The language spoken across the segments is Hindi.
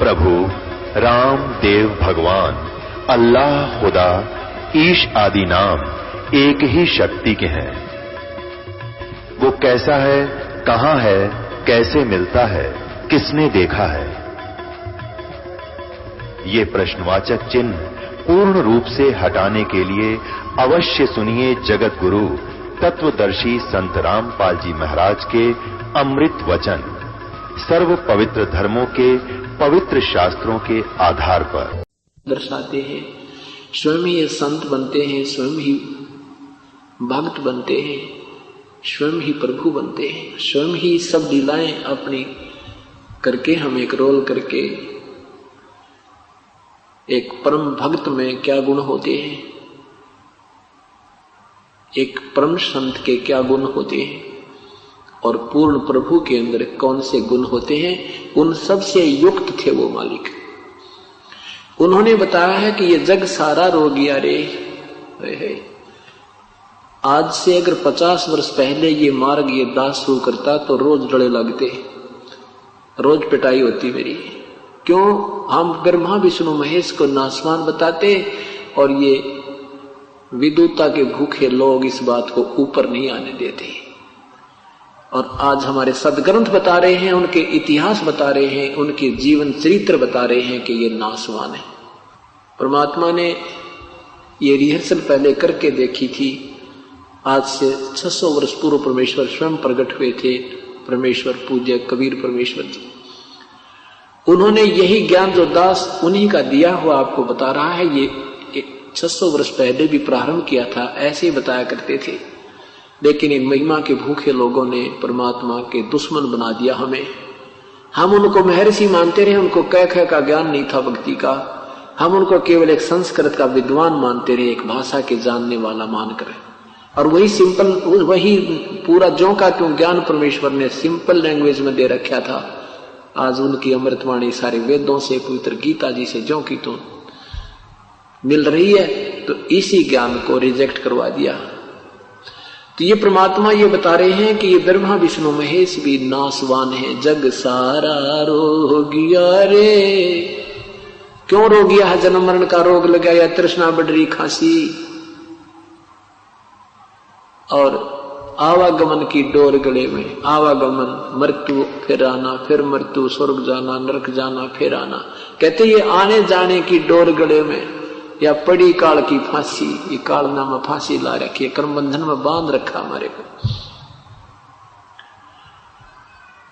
प्रभु राम देव भगवान अल्लाह खुदा ईश आदि नाम एक ही शक्ति के हैं। वो कैसा है, कहां है, कैसे मिलता है, किसने देखा है? ये प्रश्नवाचक चिन्ह पूर्ण रूप से हटाने के लिए अवश्य सुनिए जगत गुरु तत्वदर्शी संत रामपाल जी महाराज के अमृत वचन, सर्व पवित्र धर्मों के पवित्र शास्त्रों के आधार पर दर्शाते हैं। स्वयं ही ये संत बनते हैं, स्वयं ही भक्त बनते हैं, स्वयं ही प्रभु बनते हैं, स्वयं ही सब लीलाएं अपनी करके हम एक रोल करके एक परम भक्त में क्या गुण होते हैं, एक परम संत के क्या गुण होते हैं और पूर्ण प्रभु के अंदर कौन से गुण होते हैं, उन सब से युक्त थे वो मालिक। उन्होंने बताया है कि ये जग सारा रोगिया रे है। आज से अगर 50 वर्ष पहले ये मार्ग ये दास शुरू करता तो रोज डरे लगते, रोज पिटाई होती मेरी। क्यों? हम ब्रह्मा विष्णु महेश को नासवान बताते और ये विदुता के भूखे लोग इस बात को ऊपर नहीं आने देते। और आज हमारे सदग्रंथ बता रहे हैं, उनके इतिहास बता रहे हैं, उनके जीवन चरित्र बता रहे हैं कि ये नासवान है। परमात्मा ने ये रिहर्सल पहले करके देखी थी। आज से 600 वर्ष पूर्व परमेश्वर स्वयं प्रकट हुए थे, परमेश्वर पूज्य कबीर परमेश्वर जी। उन्होंने यही ज्ञान जो दास उन्हीं का दिया हुआ आपको बता रहा है, ये 600 वर्ष पहले भी प्रारंभ किया था, ऐसे ही बताया करते थे। लेकिन इन महिमा के भूखे लोगों ने परमात्मा के दुश्मन बना दिया हमें। हम उनको महर्षि मानते रहे, उनको कह का ज्ञान नहीं था भक्ति का। हम उनको केवल एक संस्कृत का विद्वान मानते रहे, एक भाषा के जानने वाला मानकर। और वही सिंपल, वही पूरा ज्यों का त्यों ज्ञान परमेश्वर ने सिंपल लैंग्वेज में दे रखा था। आज उनकी अमृतवाणी सारे वेदों से, पवित्र गीता जी से ज्यों की त्यों मिल रही है, तो इसी ज्ञान को रिजेक्ट करवा दिया। तो ये परमात्मा ये बता रहे हैं कि ये ब्रह्मा विष्णु महेश भी नासवान है। जग सारा रोगिया रे। क्यों रोगिया है? जन्म मरण का रोग लगा या तृष्णा बढ़ रही, खांसी और आवागमन की डोर गले में। आवागमन, मृत्यु फिर आना, फिर मृत्यु, स्वर्ग जाना, नरक जाना, फिर आना। कहते ये आने जाने की डोर गले में, या पड़ी काल की फांसी। ये काल नाम फांसी ला रखी है, कर्म बंधन में बांध रखा हमारे को।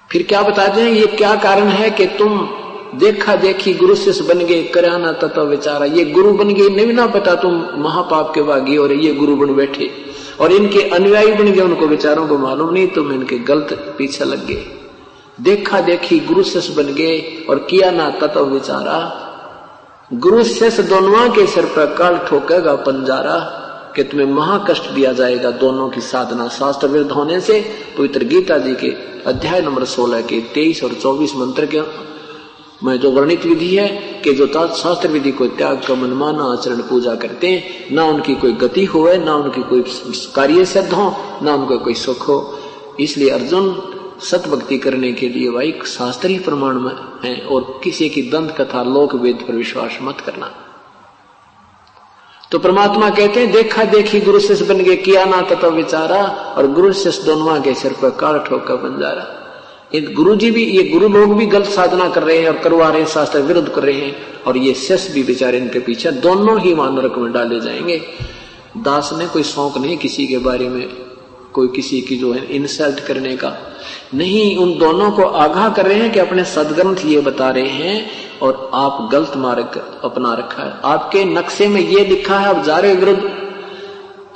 फिर क्या बताते हैं, ये क्या कारण है कि तुम देखा देखी गुरु शिष्य बन गए, कराना तत्व विचारा। ये गुरु बन गए, नहीं ना पता तुम महापाप के बागी, और ये गुरु बन बैठे और इनके अनुयायी बन गए, उनको विचारों को मालूम नहीं, तुम इनके गलत पीछे लग गए। देखा देखी गुरु शिष्य बन गए और किया ना तत्व विचारा। गुरु शिष्य दोनों के सिर पर काल ठोकेगा पंजारा, कि तुम्हें महाकष्ट दिया जाएगा दोनों की साधना शास्त्र विरुद्ध होने से। पवित्र गीता जी के अध्याय नंबर 16 के 23 और 24 मंत्र के में जो वर्णित विधि है कि जो शास्त्र विधि को त्याग का मनमाना आचरण पूजा करते हैं, ना उनकी कोई गति होवे, ना उनकी कोई कार्य सिद्ध हो, ना उनको कोई सुख हो। इसलिए अर्जुन, सत भक्ति करने के लिए भाई शास्त्र ही प्रमाण में है, और किसी की दंत कथा लोक वेद पर विश्वास मत करना। तो परमात्मा कहते हैं देखा देखी गुरु शिष्य बन गए, किया ना तत्व विचारा, और गुरु शिष्य दोनों के सिर पर काल ठोका बंजारा। गुरु जी भी, ये गुरु लोग भी गलत साधना कर रहे हैं और करवा रहे हैं, शास्त्र विरुद्ध कर रहे हैं, और ये शिष्य भी बेचारे इनके पीछे, दोनों ही वहां नरक में डाले जाएंगे। दास ने कोई शौक नहीं किसी के बारे में, कोई किसी की जो है इंसल्ट करने का नहीं। उन दोनों को आगाह कर रहे हैं कि अपने सदग्रंथ ये बता रहे हैं और आप गलत मार्ग अपना रखा है। आपके नक्शे में ये लिखा है, आप जा रहे विरुद्ध।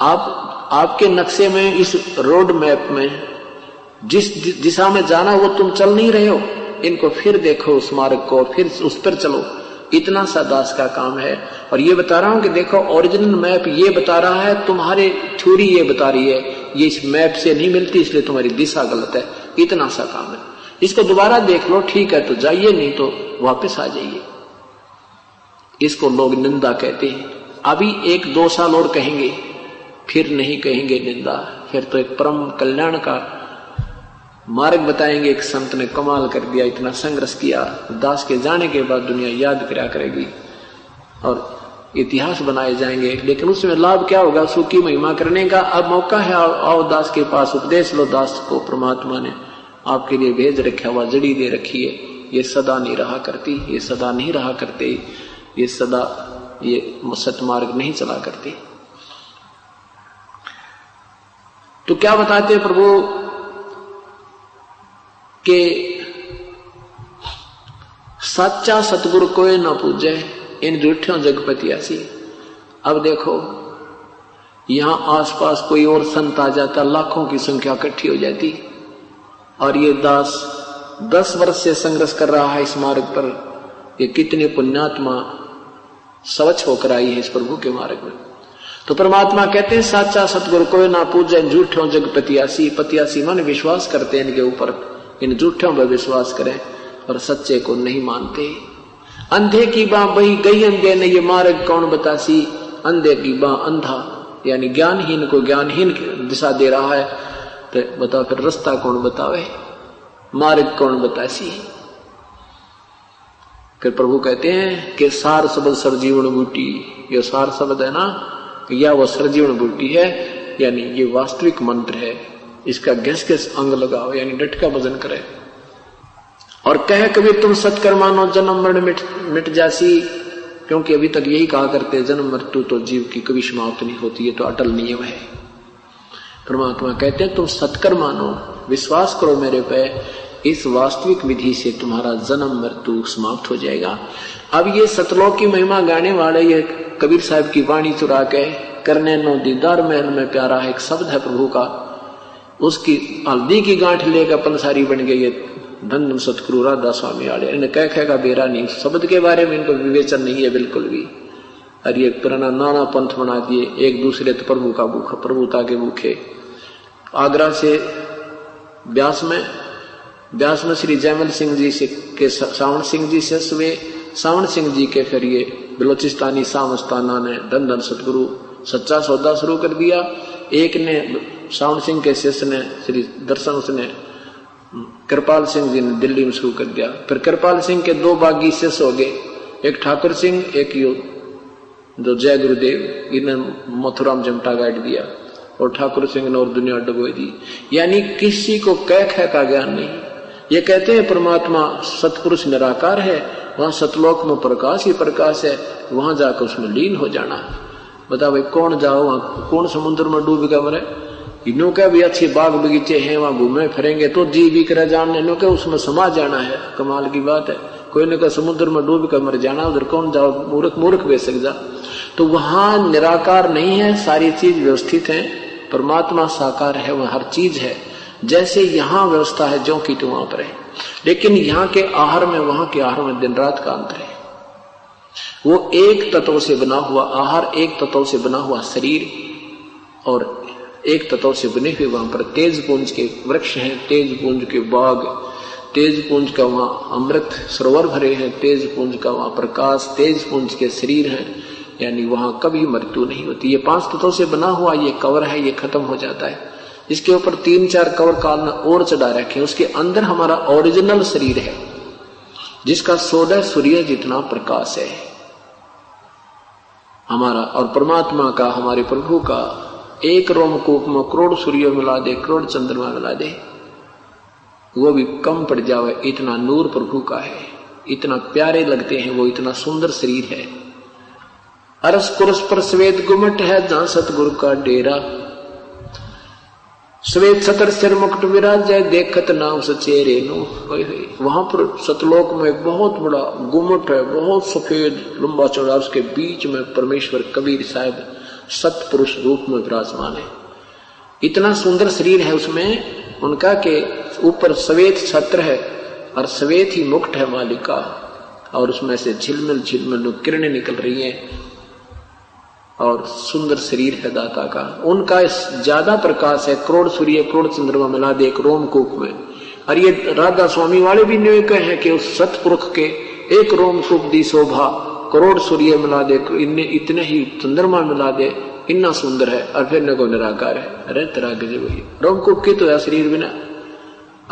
आपके नक्शे में, इस रोड मैप में जिस दिशा में जाना वो तुम चल नहीं रहे हो। इनको फिर देखो उस मार्ग को, फिर उस पर चलो। इतना सा दास का काम है। और ये बता रहा हूं कि देखो ओरिजिनल मैप ये बता रहा है, तुम्हारे थ्योरी ये बता रही है, ये इस मैप से नहीं मिलती, इसलिए तुम्हारी दिशा गलत है। इतना सा काम है। इसको दोबारा देख लो, ठीक है तो जाइए, नहीं तो वापस आ जाइए। इसको लोग निंदा कहते हैं। अभी 1-2 साल और कहेंगे, फिर नहीं कहेंगे निंदा। फिर तो एक परम कल्याण का मार्ग बताएंगे। एक संत ने कमाल कर दिया, इतना संघर्ष किया, दास के जाने के बाद दुनिया याद करा करेगी और इतिहास बनाए जाएंगे, लेकिन उसमें लाभ क्या होगा? सुखी महिमा करने का। अब मौका है, आओ दास के पास, उपदेश लो। दास को परमात्मा ने आपके लिए भेज रखा हुआ, जड़ी दे रखी है। ये सदा नहीं रहा करती, ये सदा नहीं रहा करते, ये सदा ये सतमार्ग नहीं चला करती। तो क्या बताते प्रभु के सच्चा सतगुरु कोई ना पूजे, इन झूठों जगपतियासी। अब देखो यहां आसपास कोई और संत आ जाता, लाखों की संख्या इकट्ठी हो जाती, और ये दास 10 वर्ष से संघर्ष कर रहा है इस मार्ग पर। ये कितने पुण्यात्मा स्वच्छ होकर आई है इस प्रभु के मार्ग में। तो परमात्मा कहते हैं साचा सतगुरु कोई ना पूजे, झूठों जगपतियासी। पतियासी मन विश्वास करते हैं इनके ऊपर, इन झूठों पर विश्वास करें और सच्चे को नहीं मानते। अंधे की बाँ बही गई अंधे ने, ये मार्ग कौन बतासी। अंधे की बाँ अंधा, यानी ज्ञानहीन को ज्ञानहीन दिशा दे रहा है। तो बताओ फिर रास्ता कौन बतावे, मार्ग कौन बतासी। फिर प्रभु कहते हैं कि सार शब्द सरजीवन बूटी। ये सार शब्द है ना, या वो सरजीवन बूटी है, यानी ये वास्तविक मंत्र है। इसका घिस घिस अंग लगाओ, यानी डट का भजन करे। और कहे कबीर तुम सत्कर मानो, जन्म मरण मिट जासी। क्योंकि अभी तक यही कहा करते, जन्म मृत्यु तो जीव की कभी समाप्त नहीं होती, ये तो अटल नियम है। परमात्मा कहते हैं तुम सत्कर मानो, विश्वास करो मेरे पे, इस वास्तविक विधि से तुम्हारा जन्म मृत्यु समाप्त हो जाएगा। अब ये सतलोक की महिमा गाने वाले ये कबीर साहब की वाणी चुरा के करने नो दीदार महल में प्यारा है, एक शब्द है प्रभु का, उसकी हल्दी की गांठ लेकर पंसारी बन गई। धन धन सतगुरु राधा स्वामी आले, इन्हें कह का बेरा नहीं, शब्द के बारे में इनको विवेचन नहीं है बिल्कुल भी। और ये पुराना नाना पंथ बना दिए, एक दूसरे तो प्रभु का भूखा, प्रभुता के भूखे। आगरा से ब्यास में श्री जयमल सिंह जी से के सावण सिंह जी से हुए, सावण सिंह जी के फिर ये बलोचिस्तानी सामस्ताना ने धन धन सतगुरु सच्चा सौदा शुरू कर दिया। एक ने सावण सिंह के शिष्य ने श्री दर्शन, उसने कृपाल सिंह जी ने दिल्ली में शुरू कर दिया। फिर कृपाल सिंह के 2 बागी शिष्य हो गए, एक ठाकुर सिंह, एक यो जो जय गुरुदेव, इन्हें मथुरा में जमटा गाड़ दिया, और ठाकुर सिंह ने और दुनिया डुबो दी। यानी किसी को कह का ज्ञान नहीं। ये कहते हैं परमात्मा सतपुरुष निराकार है, वहां सतलोक में प्रकाश ही प्रकाश है, वहां जाकर उसमें लीन हो जाना। बता भाई कौन जाओ वहां, कौन समुद्र में डूब गया मरे। इन्हों का भी अच्छे बाग बगीचे हैं, वहां घूमे फिरेंगे तो जी भी कर जानने, इन्हों के उसमें समा जाना है। कमाल की बात है, कोई ने कहा समुद्र में डूब कर मर जाना, उधर कौन जाओ, मूर्ख बेसक जा। तो वहां निराकार नहीं है, सारी चीज व्यवस्थित है, परमात्मा साकार है, वह हर चीज है। जैसे यहाँ व्यवस्था है जो की तो वहां पर है, लेकिन यहाँ के आहार में वहां के आहार में दिन रात का अंतर है। वो एक तत्व से बना हुआ आहार, एक तत्व से बना हुआ शरीर, और एक तत्व से बने हुए वहां पर तेज पुंज के वृक्ष हैं, तेज पुंज के बाग, तेज पुंज का वहां अमृत सरोवर भरे हैं, तेज पुंज का वहां प्रकाश, तेज पुंज के शरीर हैं, यानी वहां कभी मृत्यु नहीं होती। ये 5 तत्वों से बना हुआ ये कवर है, ये खत्म हो जाता है। इसके ऊपर 3-4 कवर कालना और चढ़ा रखे, उसके अंदर हमारा ओरिजिनल शरीर है, जिसका 16 सूर्य जितना प्रकाश है हमारा। और परमात्मा का, हमारे प्रभु का एक रोमकूप में करोड़ सूर्य मिला दे, करोड़ चंद्रमा मिला दे, वो भी कम पड़ जावे, इतना नूर प्रभु का है, इतना प्यारे लगते हैं वो, इतना सुंदर शरीर है। अरस कुरस पर श्वेत गुमट है, जहां सतगुरु का डेरा, श्वेत सतर सिर मुकुट विराज है, देखत नाम सचेरे नो। वहां पर सतलोक में एक बहुत बड़ा गुमट है, बहुत सफेद लंबा चौड़ा, उसके बीच में परमेश्वर कबीर साहब सतपुरुष रूप में विराजमान है। इतना सुंदर शरीर है उसमें उनका के ऊपर श्वेत छत्र है और श्वेत ही मुकुट है मालिक का, और उसमें से झिलमिल झिलमिल किरणें निकल रही हैं, और सुंदर शरीर है दाता का। उनका ज्यादा प्रकाश है, करोड़ सूर्य करोड़ चंद्रमा मिला दे एक रोमकूप में। और ये राधा स्वामी वाले भी न्यू कहे हैं कि उस सतपुरुष के एक रोमकूप दी शोभा, करोड़ सूर्य मिला दे, इतने ही चंद्रमा मिला दे, इतना सुंदर है। और फिर न को निराकार है, अरे तेरा गजब है। रोमकूप की तो है शरीर बिना,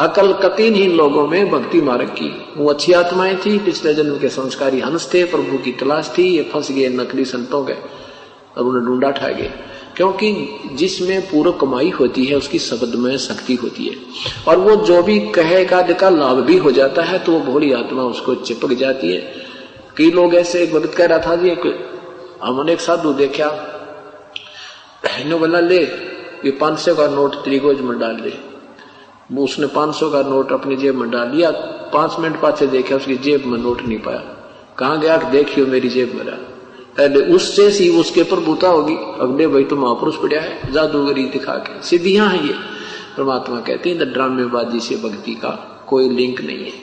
अकल कतीनहीन लोगों में भक्ति मार्ग की। वो अच्छी आत्माएं थी, पिछले जन्म के संस्कारी हंस थे, प्रभु की तलाश थी, ये फंस गए नकली संतों के और उन्हें ढूंढा ठा गए। क्योंकि जिसमें पूर्ण कमाई होती है उसकी शब्द में शक्ति होती है, और वो जो भी कहेगा का लाभ भी हो जाता है, तो वो भोली आत्मा उसको चिपक जाती है। कई लोग ऐसे, एक भक्त कह रहा था जी, हमने एक साधु देखा, बोला ले ये 500 का नोट तेरी गोज में डाल ले। वो उसने 500 का नोट अपनी जेब में डाल लिया, 5 मिनट पाछे देखा उसकी जेब में नोट नहीं पाया। कहाँ गया? देखियो मेरी जेब में रहा। अरे उससे सी उसके पर बूता होगी, अगले भाई तो महापुरुष पड़ा है, जादूगरी दिखा के सिद्धियां हैं ये। परमात्मा कहते हैं ड्रामेबाजी से भक्ति का कोई लिंक नहीं है।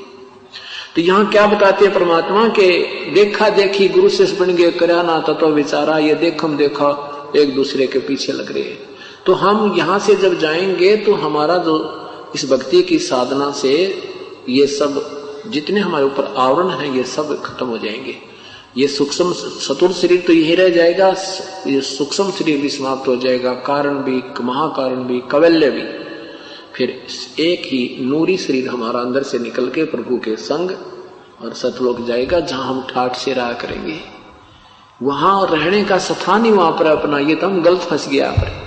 तो यहाँ क्या बताते हैं परमात्मा के देखा देखी गुरु से बन गए, कराना तत्व विचारा, ये देखम देखा एक दूसरे के पीछे लग रहे हैं। तो हम यहाँ से जब जाएंगे तो हमारा जो इस भक्ति की साधना से ये सब जितने हमारे ऊपर आवरण है ये सब खत्म हो जाएंगे। ये सूक्ष्म सतुर शरीर तो यही रह जाएगा, ये सूक्ष्म शरीर भी समाप्त हो जाएगा, कारण भी, महाकारण भी, कवल्य भी। फिर एक ही नूरी शरीर हमारा अंदर से निकल के प्रभु के संग और सतलोक जाएगा, जहां हम ठाठ से रहा करेंगे। वहां रहने का स्थान ही वहां पर अपना, ये तो हम गलत फंस गया पर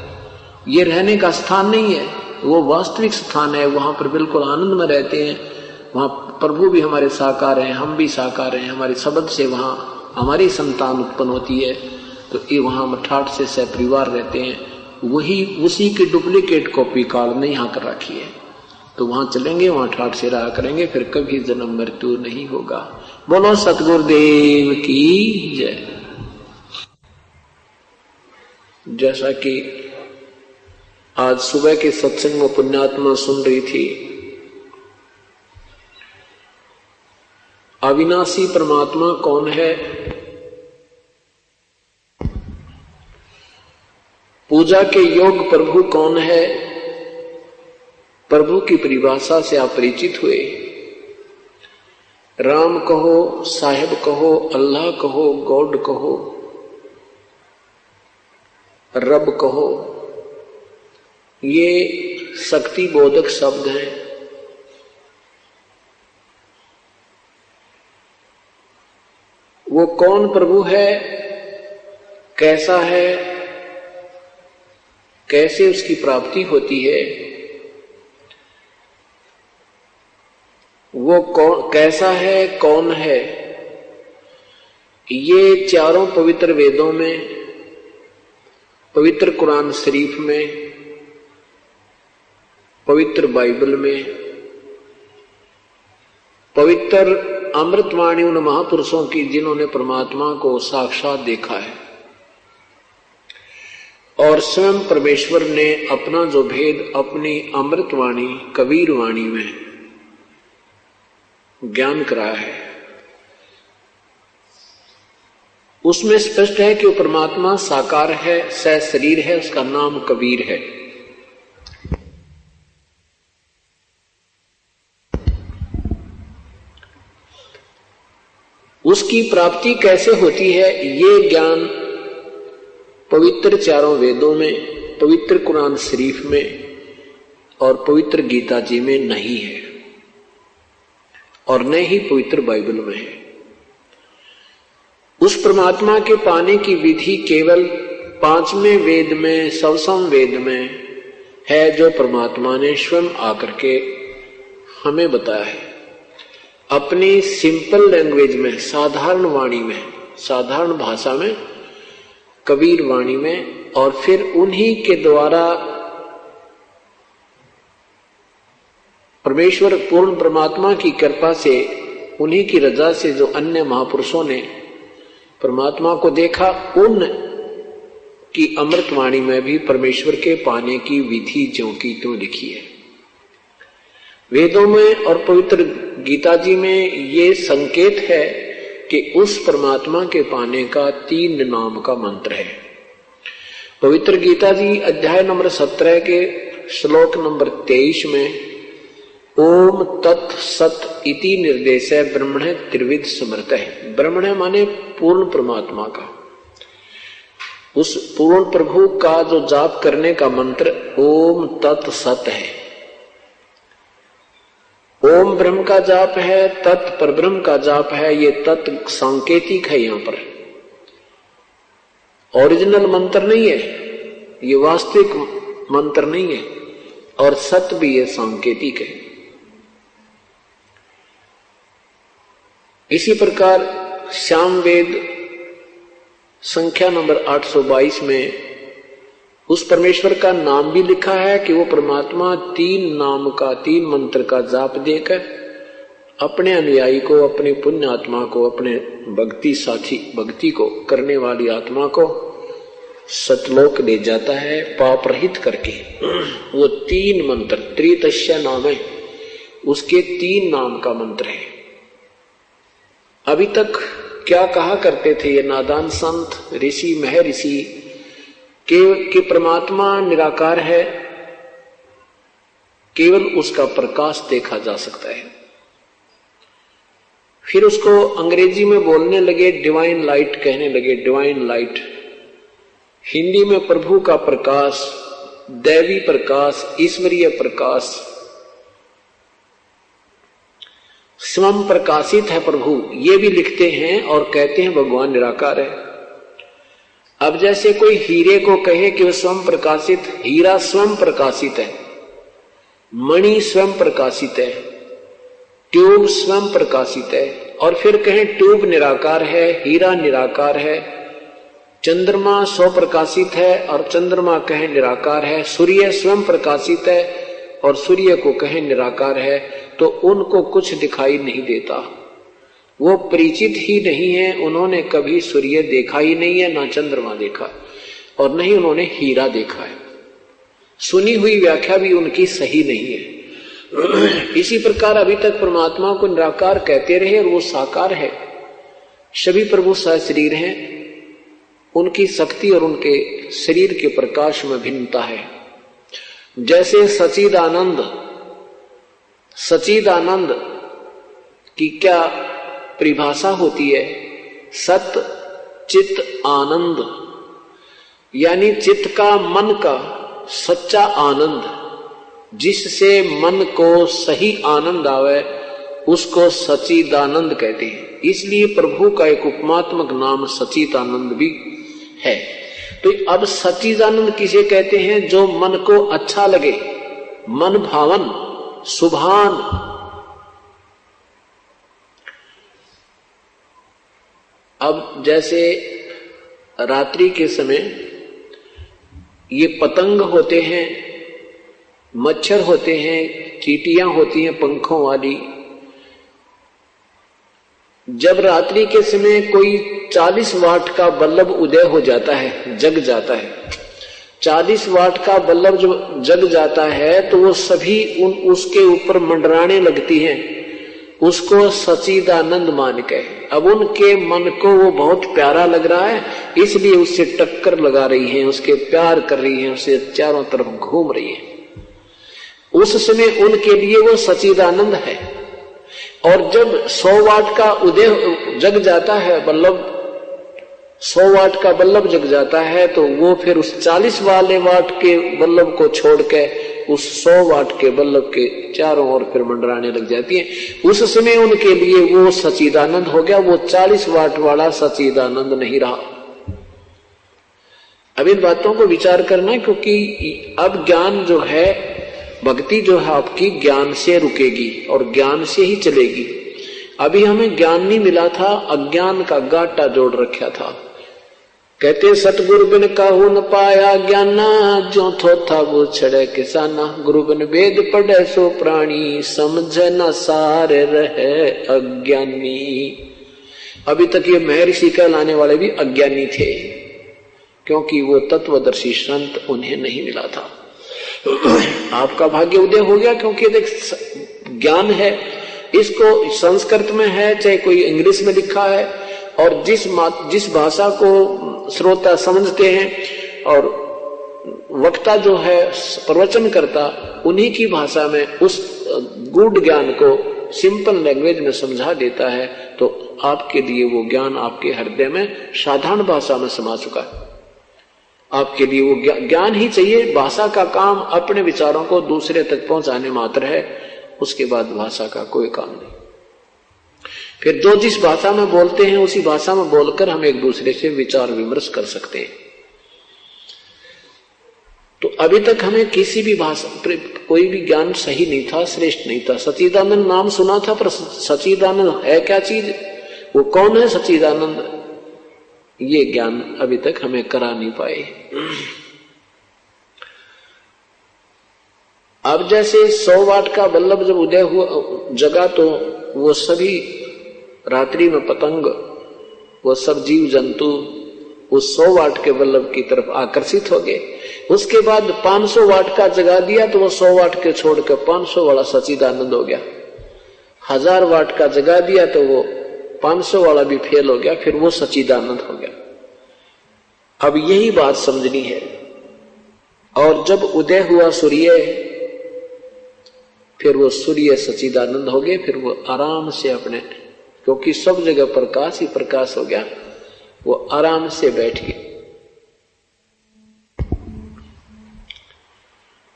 ये रहने का स्थान नहीं है, वो वास्तविक स्थान है। वहां पर बिल्कुल आनंद में रहते हैं, वहां प्रभु भी हमारे साकार हैं, हम भी साकार हैं, हमारे शब्द से वहां हमारी संतान उत्पन्न होती है। तो ये वहां हम ठाठ से सपरिवार रहते हैं, वही उसी की डुप्लीकेट कॉपी काल ने यहाँ कर रखी है। तो वहां चलेंगे, वहां ठाठ से रहा करेंगे, फिर कभी जन्म मृत्यु नहीं होगा। बोलो सतगुरुदेव की जय। जैसा कि आज सुबह के सत्संग में पुण्यात्मा सुन रही थी, अविनाशी परमात्मा कौन है, पूजा के योग प्रभु कौन है, प्रभु की परिभाषा से आप परिचित हुए। राम कहो, साहेब कहो, अल्लाह कहो, गॉड कहो, रब कहो, ये शक्ति बोधक शब्द हैं। वो कौन प्रभु है, कैसा है, कैसे उसकी प्राप्ति होती है, वो कौन कैसा है, कौन है, ये चारों पवित्र वेदों में, पवित्र कुरान शरीफ में, पवित्र बाइबल में, पवित्र अमृतवाणी उन महापुरुषों की जिन्होंने परमात्मा को साक्षात देखा है, और स्वयं परमेश्वर ने अपना जो भेद अपनी अमृतवाणी कबीर वाणी में ज्ञान कराया है, उसमें स्पष्ट है कि वो परमात्मा साकार है, सशरीर है, उसका नाम कबीर है। उसकी प्राप्ति कैसे होती है, ये ज्ञान पवित्र चारों वेदों में, पवित्र कुरान शरीफ में और पवित्र गीता जी में नहीं है, और न ही पवित्र बाइबल में है। उस परमात्मा के पाने की विधि केवल 5वें वेद में, सवसम वेद में है, जो परमात्मा ने स्वयं आकर के हमें बताया है अपनी सिंपल लैंग्वेज में, साधारण वाणी में, साधारण भाषा में, कबीर वाणी में, और फिर उन्हीं के द्वारा परमेश्वर पूर्ण परमात्मा की कृपा से, उन्हीं की रजा से जो अन्य महापुरुषों ने परमात्मा को देखा, उन की अमृतवाणी में भी परमेश्वर के पाने की विधि ज्यों की त्यों लिखी है। वेदों में और पवित्र गीता जी में ये संकेत है कि उस परमात्मा के पाने का 3 नाम का मंत्र है। पवित्र गीता जी अध्याय नंबर 17 के श्लोक नंबर 23 में ओम तत् सत इति निर्देश है ब्रह्मण त्रिविध समर्थ है। ब्रह्मण माने पूर्ण परमात्मा का, उस पूर्ण प्रभु का जो जाप करने का मंत्र ओम तत् सत है। ओम ब्रह्म का जाप है, तत् परब्रह्म का जाप है। ये तत् सांकेतिक है, यहां पर ओरिजिनल मंत्र नहीं है, ये वास्तविक मंत्र नहीं है। और सत भी ये सांकेतिक है। इसी प्रकार श्याम वेद संख्या नंबर 822 में उस परमेश्वर का नाम भी लिखा है कि वो परमात्मा 3 नाम का 3 मंत्र का जाप देकर अपने अनुयायी को, अपनी पुण्य आत्मा को, अपने भक्ति साथी, भक्ति को करने वाली आत्मा को सतलोक ले जाता है पाप रहित करके। वो 3 मंत्र, त्रितस्य नाम है, उसके 3 नाम का मंत्र है। अभी तक क्या कहा करते थे ये नादान संत, ऋषि, महर्षि कि परमात्मा निराकार है, केवल उसका प्रकाश देखा जा सकता है। फिर उसको अंग्रेजी में बोलने लगे, डिवाइन लाइट कहने लगे, डिवाइन लाइट। हिंदी में प्रभु का प्रकाश, दैवी प्रकाश, ईश्वरीय प्रकाश, स्वयं प्रकाशित है प्रभु, ये भी लिखते हैं और कहते हैं भगवान निराकार है। अब जैसे कोई हीरे को कहे कि वह स्वयं प्रकाशित, हीरा स्वयं प्रकाशित है, मणि स्वयं प्रकाशित है, ट्यूब स्वयं प्रकाशित है, और फिर कहें ट्यूब निराकार है, हीरा निराकार है, चंद्रमा स्वप्रकाशित है और चंद्रमा कहें निराकार है, सूर्य स्वयं प्रकाशित है और सूर्य को कहें निराकार है, तो उनको कुछ दिखाई नहीं देता। वो परिचित ही नहीं है, उन्होंने कभी सूर्य देखा ही नहीं है, ना चंद्रमा देखा और नहीं उन्होंने हीरा देखा है। सुनी हुई व्याख्या भी उनकी सही नहीं है। इसी प्रकार अभी तक परमात्मा को निराकार कहते रहे और वो साकार है। सभी प्रभु सहशरीर हैं, उनकी शक्ति और उनके शरीर के प्रकाश में भिन्नता है। जैसे सच्चिदानंद, सच्चिदानंद की क्या परिभाषा होती है? सत चित आनंद, यानी चित्त का, मन का सच्चा आनंद, जिससे मन को सही आनंद आवे उसको सच्चिदानंद कहते हैं। इसलिए प्रभु का एक उपमात्मक नाम सच्चिदानंद भी है। तो अब सच्चिदानंद किसे कहते हैं? जो मन को अच्छा लगे, मन भावन, सुभान। अब जैसे रात्रि के समय ये पतंग होते हैं, मच्छर होते हैं, चींटियां होती हैं पंखों वाली। जब रात्रि के समय कोई 40 वाट का बल्ब उदय हो जाता है, जग जाता है, 40 वाट का बल्ब जब जग जाता है तो वो सभी उसके ऊपर मंडराने लगती हैं, उसको सच्चिदानंद मान के। अब उनके मन को वो बहुत प्यारा लग रहा है, इसलिए उससे टक्कर लगा रही हैं, उसके प्यार कर रही हैं, उससे चारों तरफ घूम रही हैं। उस समय उनके लिए वो सच्चिदानंद है। और जब 100 वाट का उदय जग जाता है बल्ब, 100 वाट का बल्ब जग जाता है, तो वो फिर उस 40 वाले वाट के बल्ब को छोड़ के उस 100 वाट के बल्ब के चारों ओर फिर मंडराने लग जाती है। उस समय उनके लिए वो सच्चिदानंद हो गया, वो 40 वाट वाला सच्चिदानंद नहीं रहा। अब इन बातों को विचार करना, क्योंकि अब ज्ञान जो है, भक्ति जो है आपकी ज्ञान से रुकेगी और ज्ञान से ही चलेगी। अभी हमें ज्ञान नहीं मिला था, अज्ञान का गाटा जोड़ रखा था। कहते सतगुरु बिन काहू न पाया ज्ञाना, जो थो था वो छड़े किसाना। गुरु बिन वेद पढ़े सो प्राणी, समझ न सार रहे अज्ञानी। अभी तक ये महर्षि कहलाने वाले भी अज्ञानी थे, क्योंकि वो तत्वदर्शी संत उन्हें नहीं मिला था। आपका भाग्य उदय हो गया, क्योंकि देख ज्ञान है, इसको संस्कृत में है चाहे कोई इंग्लिश में लिखा है, और जिस भाषा को श्रोता समझते हैं और वक्ता जो है प्रवचन करता, उन्हीं की भाषा में उस गूढ़ ज्ञान को सिंपल लैंग्वेज में समझा देता है, तो आपके लिए वो ज्ञान आपके हृदय में साधारण भाषा में समा चुका है। आपके लिए वो ज्ञान ही चाहिए। भाषा का काम अपने विचारों को दूसरे तक पहुंचाने मात्र है, उसके बाद भाषा का कोई काम नहीं। फिर दो जिस भाषा में बोलते हैं उसी भाषा में बोलकर हम एक दूसरे से विचार विमर्श कर सकते हैं। तो अभी तक हमें किसी भी भाषा कोई भी ज्ञान सही नहीं था, श्रेष्ठ नहीं था। सच्चिदानंद नाम सुना था, पर सच्चिदानंद है क्या चीज, वो कौन है सच्चिदानंद, ये ज्ञान अभी तक हमें करा नहीं पाए। अब जैसे 100 वाट का बल्लभ जब उदय हुआ जगा तो वो सभी रात्रि में पतंग, वो सब जीव जंतु उस 100 वाट के बल्लभ की तरफ आकर्षित हो गए। उसके बाद 500 वाट का जगा दिया तो वो 100 वाट के छोड़कर 500 वाला सच्चिदानंद हो गया। 1000 वाट का जगा दिया तो वो 500 वाला भी फेल हो गया, फिर वो सच्चिदानंद हो गया। अब यही बात समझनी है। और जब उदय हुआ सूर्य, फिर वो सूर्य सच्चिदानंद हो गए, फिर वो आराम से अपने, क्योंकि सब जगह प्रकाश ही प्रकाश हो गया, वो आराम से बैठ गए।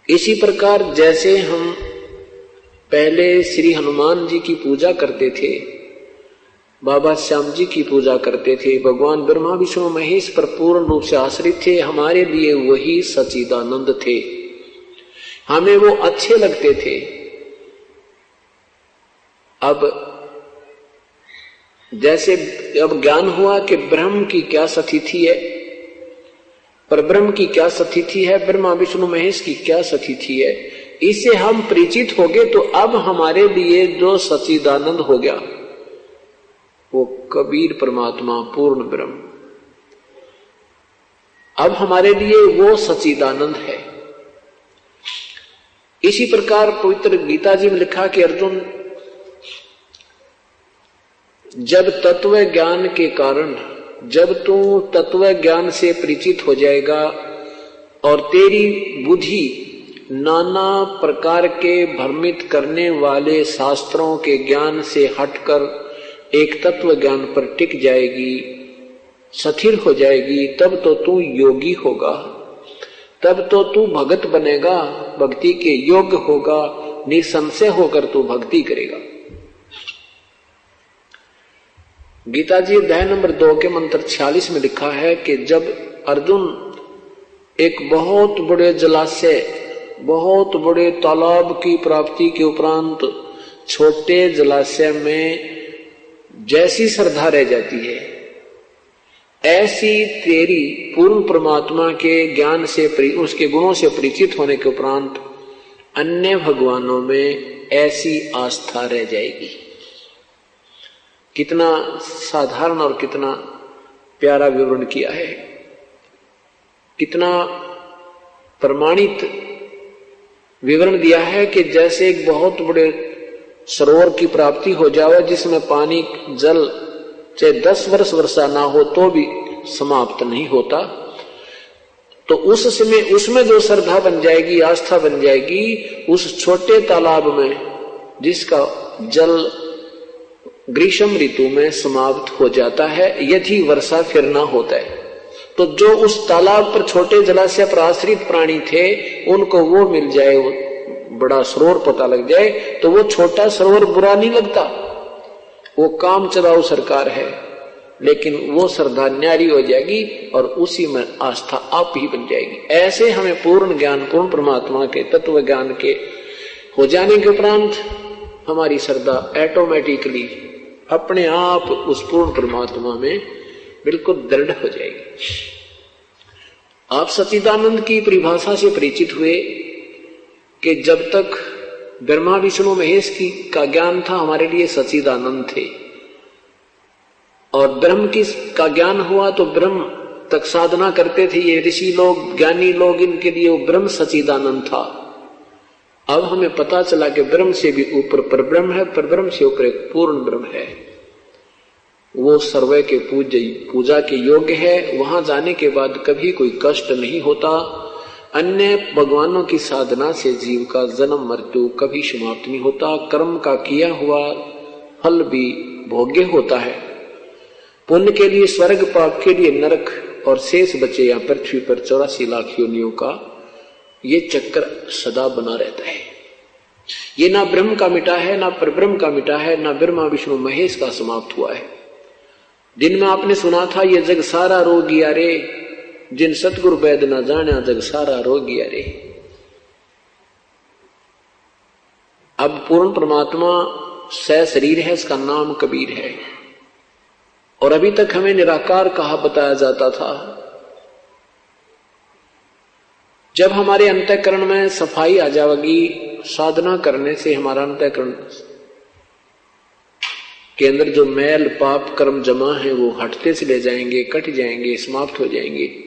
इसी प्रकार जैसे हम पहले श्री हनुमान जी की पूजा करते थे, बाबा श्याम जी की पूजा करते थे, भगवान ब्रह्मा विष्णु महेश पर पूर्ण रूप से आश्रित थे, हमारे लिए वही सच्चिदानंद थे, हमें वो अच्छे लगते थे। अब जैसे अब ज्ञान हुआ कि ब्रह्म की क्या स्थिति है, पर ब्रह्म की क्या स्थिति है, ब्रह्मा विष्णु महेश की क्या स्थिति है, इससे हम परिचित हो गए। तो अब हमारे लिए जो सच्चिदानंद हो गया वो कबीर परमात्मा पूर्ण ब्रह्म, अब हमारे लिए वो सच्चिदानंद है। इसी प्रकार पवित्र गीता जी में लिखा कि अर्जुन, जब तत्व ज्ञान के कारण, जब तू तत्व ज्ञान से परिचित हो जाएगा और तेरी बुद्धि नाना प्रकार के भ्रमित करने वाले शास्त्रों के ज्ञान से हटकर एक तत्व ज्ञान पर टिक जाएगी, स्थिर हो जाएगी, तब तो तू योगी होगा, तब तो तू भगत बनेगा, भक्ति के योग्य होगा, निसंशय होकर तू भक्ति करेगा। गीता जी अध्याय नंबर 2 के मंत्र 46 में लिखा है कि जब अर्जुन एक बहुत बड़े जलाशय, बहुत बड़े तालाब की प्राप्ति के उपरांत छोटे जलाशय में जैसी श्रद्धा रह जाती है, ऐसी तेरी पूर्ण परमात्मा के ज्ञान से, उसके गुणों से परिचित होने के उपरांत अन्य भगवानों में ऐसी आस्था रह जाएगी। कितना साधारण और कितना प्यारा विवरण किया है, कितना प्रमाणित विवरण दिया है कि जैसे एक बहुत बड़े सरोवर की प्राप्ति हो जाए जिसमें पानी जल चाहे 10 वर्ष वर्षा ना हो तो भी समाप्त नहीं होता, तो उस समय उसमें जो श्रद्धा बन जाएगी, आस्था बन जाएगी, उस छोटे तालाब में जिसका जल ग्रीष्म ऋतु में समाप्त हो जाता है यदि वर्षा फिर ना होता है, तो जो उस तालाब पर छोटे जलाशय पर आश्रित प्राणी थे उनको वो मिल जाए, वो बड़ा सरोवर पता लग जाए, तो वो छोटा सरोवर बुरा नहीं लगता, वो काम चलाओ सरकार है, लेकिन वो श्रद्धा न्यारी हो जाएगी और उसी में आस्था आप ही बन जाएगी। ऐसे हमें पूर्ण ज्ञान, पूर्ण परमात्मा के तत्व ज्ञान के हो जाने के उपरांत हमारी श्रद्धा ऑटोमेटिकली अपने आप उस पूर्ण परमात्मा में बिल्कुल दृढ़ हो जाएगी। आप सच्चिदानंद की परिभाषा से परिचित हुए कि जब तक ब्रह्मा विष्णु महेश की का ज्ञान था हमारे लिए सच्चिदानंद थे, और ब्रह्म की का ज्ञान हुआ तो ब्रह्म तक साधना करते थे ये ऋषि लोग, ज्ञानी लोग, इनके लिए वो ब्रह्म सच्चिदानंद था। अब हमें पता चला कि ब्रह्म से भी ऊपर परब्रह्म है, परब्रह्म से ऊपर एक पूर्ण ब्रह्म है, वो सर्व के पूजा के योग्य है। वहां जाने के बाद कभी कोई कष्ट नहीं होता। अन्य भगवानों की साधना से जीव का जन्म मृत्यु कभी समाप्त नहीं होता। कर्म का किया हुआ फल भी भोग्य होता है। पुण्य के लिए स्वर्ग, पाप के लिए नरक, और शेष बचे या पृथ्वी पर 84 लाख योनियों का ये चक्कर सदा बना रहता है। ये ना ब्रह्म का मिटा है, ना परब्रह्म का मिटा है, ना ब्रह्मा विष्णु महेश का समाप्त हुआ है। दिन में आपने सुना था ये जग सारा रोगिया रे, जिन सतगुरु वैद न जाना जग सारा रोगिया रे। अब पूर्ण परमात्मा सशरीर है, इसका नाम कबीर है। और अभी तक हमें निराकार कहा बताया जाता था। जब हमारे अंतःकरण में सफाई आ जाएगी, साधना करने से हमारा अंतःकरण के अंदर जो मैल पाप कर्म जमा है वो हटते चले जाएंगे, कट जाएंगे, समाप्त हो जाएंगे।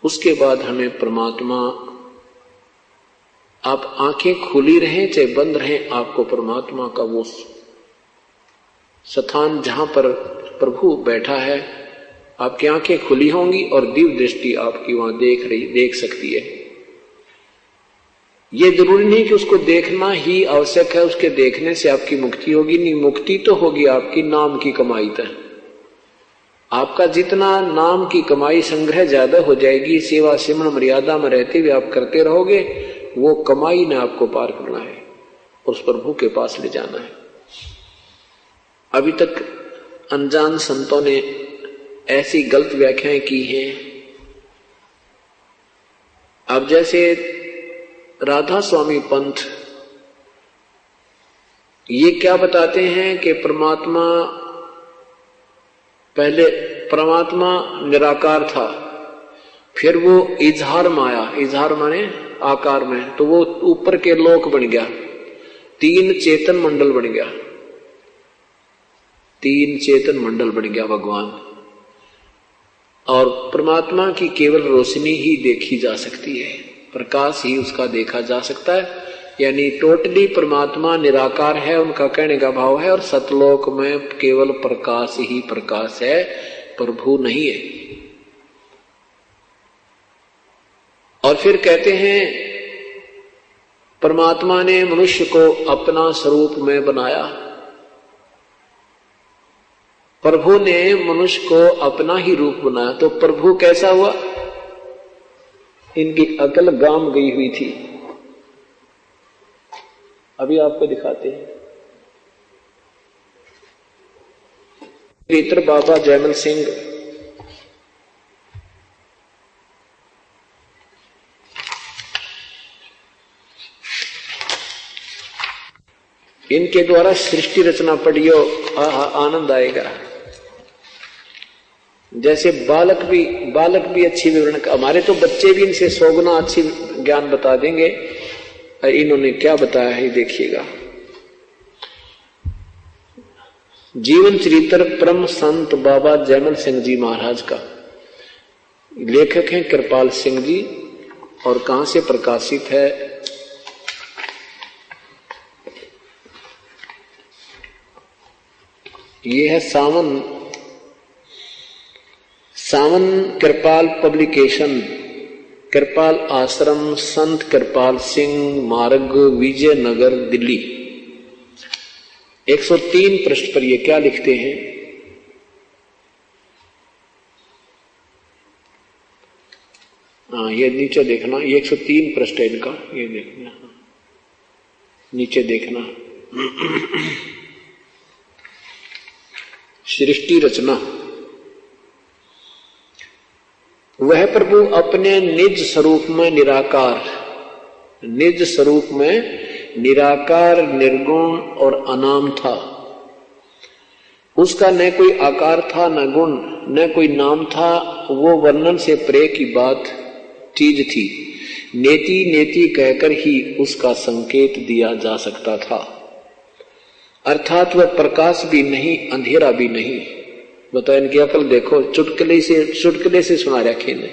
उसके बाद हमें परमात्मा, आप आंखें खुली रहें चाहे बंद रहें, आपको परमात्मा का वो स्थान जहां पर प्रभु बैठा है, आपकी आंखें खुली होंगी और दिव्य दृष्टि आपकी वहां देख सकती है। ये जरूरी नहीं कि उसको देखना ही आवश्यक है, उसके देखने से आपकी मुक्ति होगी, नहीं, मुक्ति तो होगी आपकी नाम की कमाई तक। आपका जितना नाम की कमाई संग्रह ज्यादा हो जाएगी, सेवा सिमरन मर्यादा में रहते हुए आप करते रहोगे, वो कमाई ने आपको पार करना है, उस प्रभु के पास ले जाना है। अभी तक अनजान संतों ने ऐसी गलत व्याख्याएं की हैं। अब जैसे राधा स्वामी पंथ ये क्या बताते हैं कि परमात्मा निराकार था, फिर वो इजहार में आया, इजहार माने आकार में, तो वो ऊपर के लोक बन गया, 3 चेतन मंडल बन गया, 3 चेतन मंडल बन गया भगवान। और परमात्मा की केवल रोशनी ही देखी जा सकती है, प्रकाश ही उसका देखा जा सकता है। यानी टोटली परमात्मा निराकार है, उनका कहने का भाव है, और सतलोक में केवल प्रकाश ही प्रकाश है, प्रभु नहीं है। और फिर कहते हैं परमात्मा ने मनुष्य को अपना स्वरूप में बनाया, प्रभु ने मनुष्य को अपना ही रूप बनाया। तो प्रभु कैसा हुआ? इनकी अकल गाम गई हुई थी। अभी आपको दिखाते हैं। मित्र बाबा जयमल सिंह इनके द्वारा सृष्टि रचना पढ़ियो, आनंद आएगा। जैसे बालक भी अच्छी विवरण, हमारे तो बच्चे भी इनसे 100 गुना अच्छी ज्ञान बता देंगे। इन्होंने क्या बताया है देखिएगा। जीवन चरित्र परम संत बाबा जयमल सिंह जी महाराज का, लेखक हैं कृपाल सिंह जी, और कहां से प्रकाशित है? ये है सावन कृपाल पब्लिकेशन, कृपाल आश्रम, संत कृपाल सिंह मार्ग, विजयनगर, दिल्ली। 103 पृष्ठ पर ये क्या लिखते हैं? ये नीचे देखना, ये 103 पृष्ठ है इनका, ये देखना, नीचे देखना। सृष्टि रचना। वह प्रभु अपने निज स्वरूप में निराकार, निज स्वरूप में निराकार, निर्गुण और अनाम था। उसका न कोई आकार था, न गुण, न कोई नाम था। वो वर्णन से परे की बात चीज थी। नेति नेति कहकर ही उसका संकेत दिया जा सकता था। अर्थात वह प्रकाश भी नहीं, अंधेरा भी नहीं। बताओ, इनकी अकल देखो, चुटकुले से सुना रखे ने।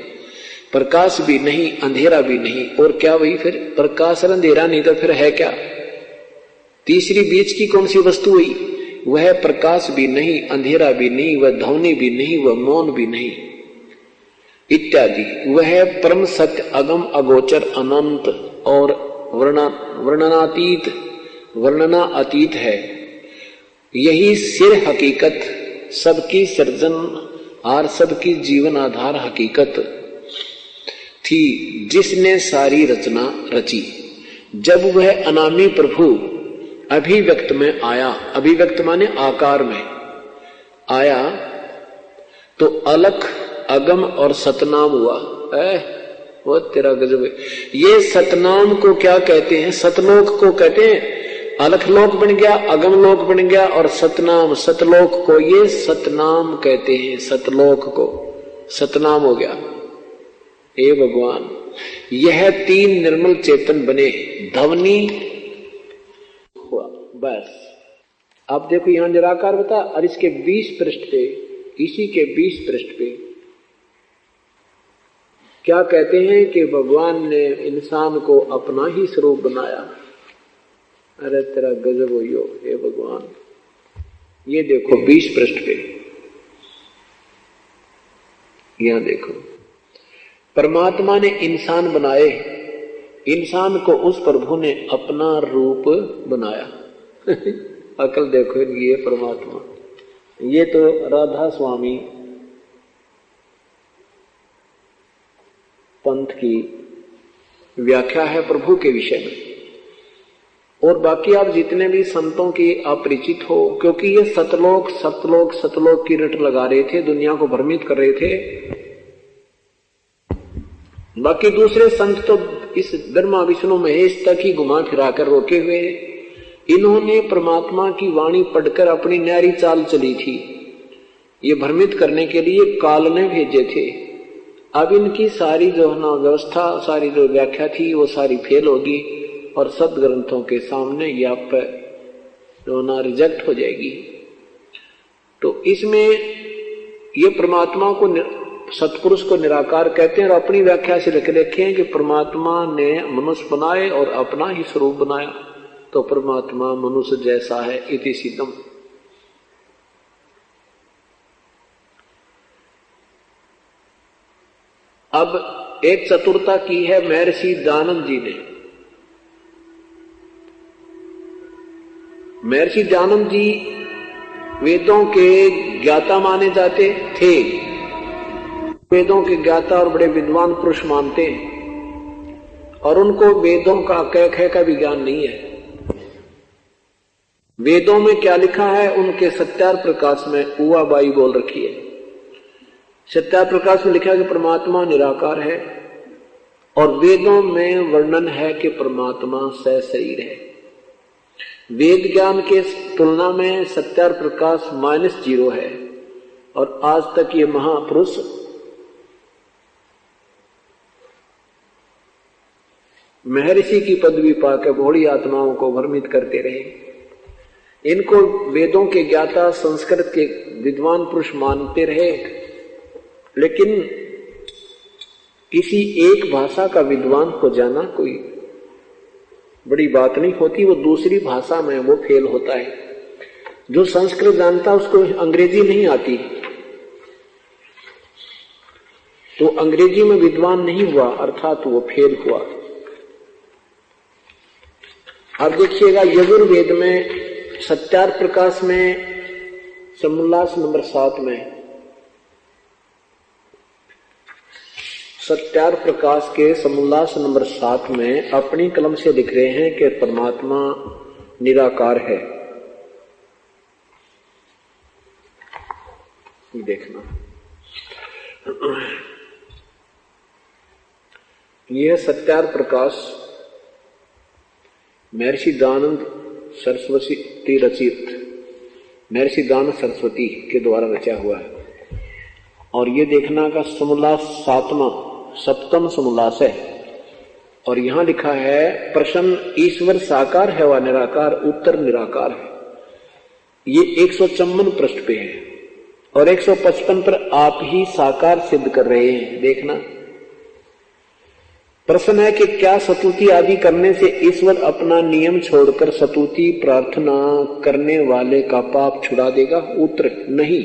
प्रकाश भी नहीं, अंधेरा भी नहीं, और क्या वही फिर प्रकाश और अंधेरा नहीं तो फिर है क्या? तीसरी बीच की कौन सी वस्तु हुई? वह प्रकाश भी नहीं, अंधेरा भी नहीं, वह ध्वनि भी नहीं, वह मौन भी नहीं, इत्यादि। वह परम सत्य, अगम, अगोचर, अनंत और वर्णना अतीत है। यही सिर हकीकत, सबकी सृजन और सबकी जीवन आधार हकीकत थी, जिसने सारी रचना रची। जब वह अनामी प्रभु अभिव्यक्त में आया, अभिव्यक्त माने आकार में आया, तो अलख, अगम और सतनाम हुआ। वो तेरा गजब है। ये सतनाम को क्या कहते हैं? सतलोक को कहते हैं। अलखलोक बन गया, अगम लोक बन गया, और सतनाम, सतलोक को ये सतनाम कहते हैं। सतलोक को सतनाम हो गया। हे भगवान, यह तीन निर्मल चेतन बने, धवनी हुआ। बस अब देखो यहां निराकार बता, और इसके 20 पृष्ठ पे, इसी के 20 पृष्ठ पे क्या कहते हैं कि भगवान ने इंसान को अपना ही स्वरूप बनाया। अरे तेरा गजब हो यो, हे भगवान। ये देखो 20 पृष्ठ पे, यहां देखो, परमात्मा ने इंसान बनाए, इंसान को उस प्रभु ने अपना रूप बनाया। अकल देखो ये परमात्मा। ये तो राधा स्वामी पंथ की व्याख्या है प्रभु के विषय में। और बाकी आप जितने भी संतों की अपरिचित हो, क्योंकि ये सतलोक सतलोक सतलोक की रट लगा रहे थे, दुनिया को भ्रमित कर रहे थे। बाकी दूसरे संत तो इस ब्रह्मा विष्णु महेश तक ही घुमा फिरा कर रोके हुए हैं। इन्होंने परमात्मा की वाणी पढ़कर अपनी न्यारी चाल चली थी। ये भ्रमित करने के लिए काल ने भेजे थे। अब इनकी सारी जो है ना व्यवस्था, सारी जो व्याख्या थी, वो सारी फेल होगी और सदग्रंथों के सामने यह जो ना रिजेक्ट हो जाएगी। तो इसमें ये परमात्मा को, सतपुरुष को निराकार कहते हैं। और अपनी व्याख्या से लिख रखे हैं कि परमात्मा ने मनुष्य बनाए और अपना ही स्वरूप बनाया, तो परमात्मा मनुष्य जैसा है, इति सिद्धम। अब एक चतुरता की है महर्षि दयानंद जी ने। महर्षि दयानंद जी वेदों के ज्ञाता माने जाते थे, वेदों के ज्ञाता और बड़े विद्वान पुरुष मानते हैं। और उनको वेदों का कह कह का भी ज्ञान नहीं है। वेदों में क्या लिखा है उनके सत्यार प्रकाश में उवाबाई बोल रखी है। सत्यार प्रकाश में लिखा है कि परमात्मा निराकार है, और वेदों में वर्णन है कि परमात्मा सशरीर है। वेद ज्ञान के तुलना में सत्यार प्रकाश -0 है। और आज तक ये महापुरुष महर्षि की पदवी पाकर भोली आत्माओं को भ्रमित करते रहे। इनको वेदों के ज्ञाता, संस्कृत के विद्वान पुरुष मानते रहे, लेकिन किसी एक भाषा का विद्वान हो जाना कोई बड़ी बात नहीं होती। वो दूसरी भाषा में वो फेल होता है। जो संस्कृत जानता उसको अंग्रेजी नहीं आती, तो अंग्रेजी में विद्वान नहीं हुआ, अर्थात वो फेल हुआ। अब देखिएगा यजुर्वेद में सत्यार प्रकाश में समोल्लास नंबर 7 में, सत्यार प्रकाश के समोल्लास नंबर 7 में अपनी कलम से लिख रहे हैं कि परमात्मा निराकार है। देखना, यह सत्यार प्रकाश महर्षि दयानंद सरस्वती रचित, महर्षि दयानंद सरस्वती के द्वारा रचा हुआ है। और ये देखना का समोल्लास 7वां समोल्लास है। और यहां लिखा है प्रश्न ईश्वर साकार है व निराकार, उत्तर निराकार है। ये 154 पृष्ठ पे है और 155 पर आप ही साकार सिद्ध कर रहे हैं। देखना, प्रश्न है कि क्या स्तुति आदि करने से ईश्वर अपना नियम छोड़कर स्तुति प्रार्थना करने वाले का पाप छुड़ा देगा? उत्तर नहीं।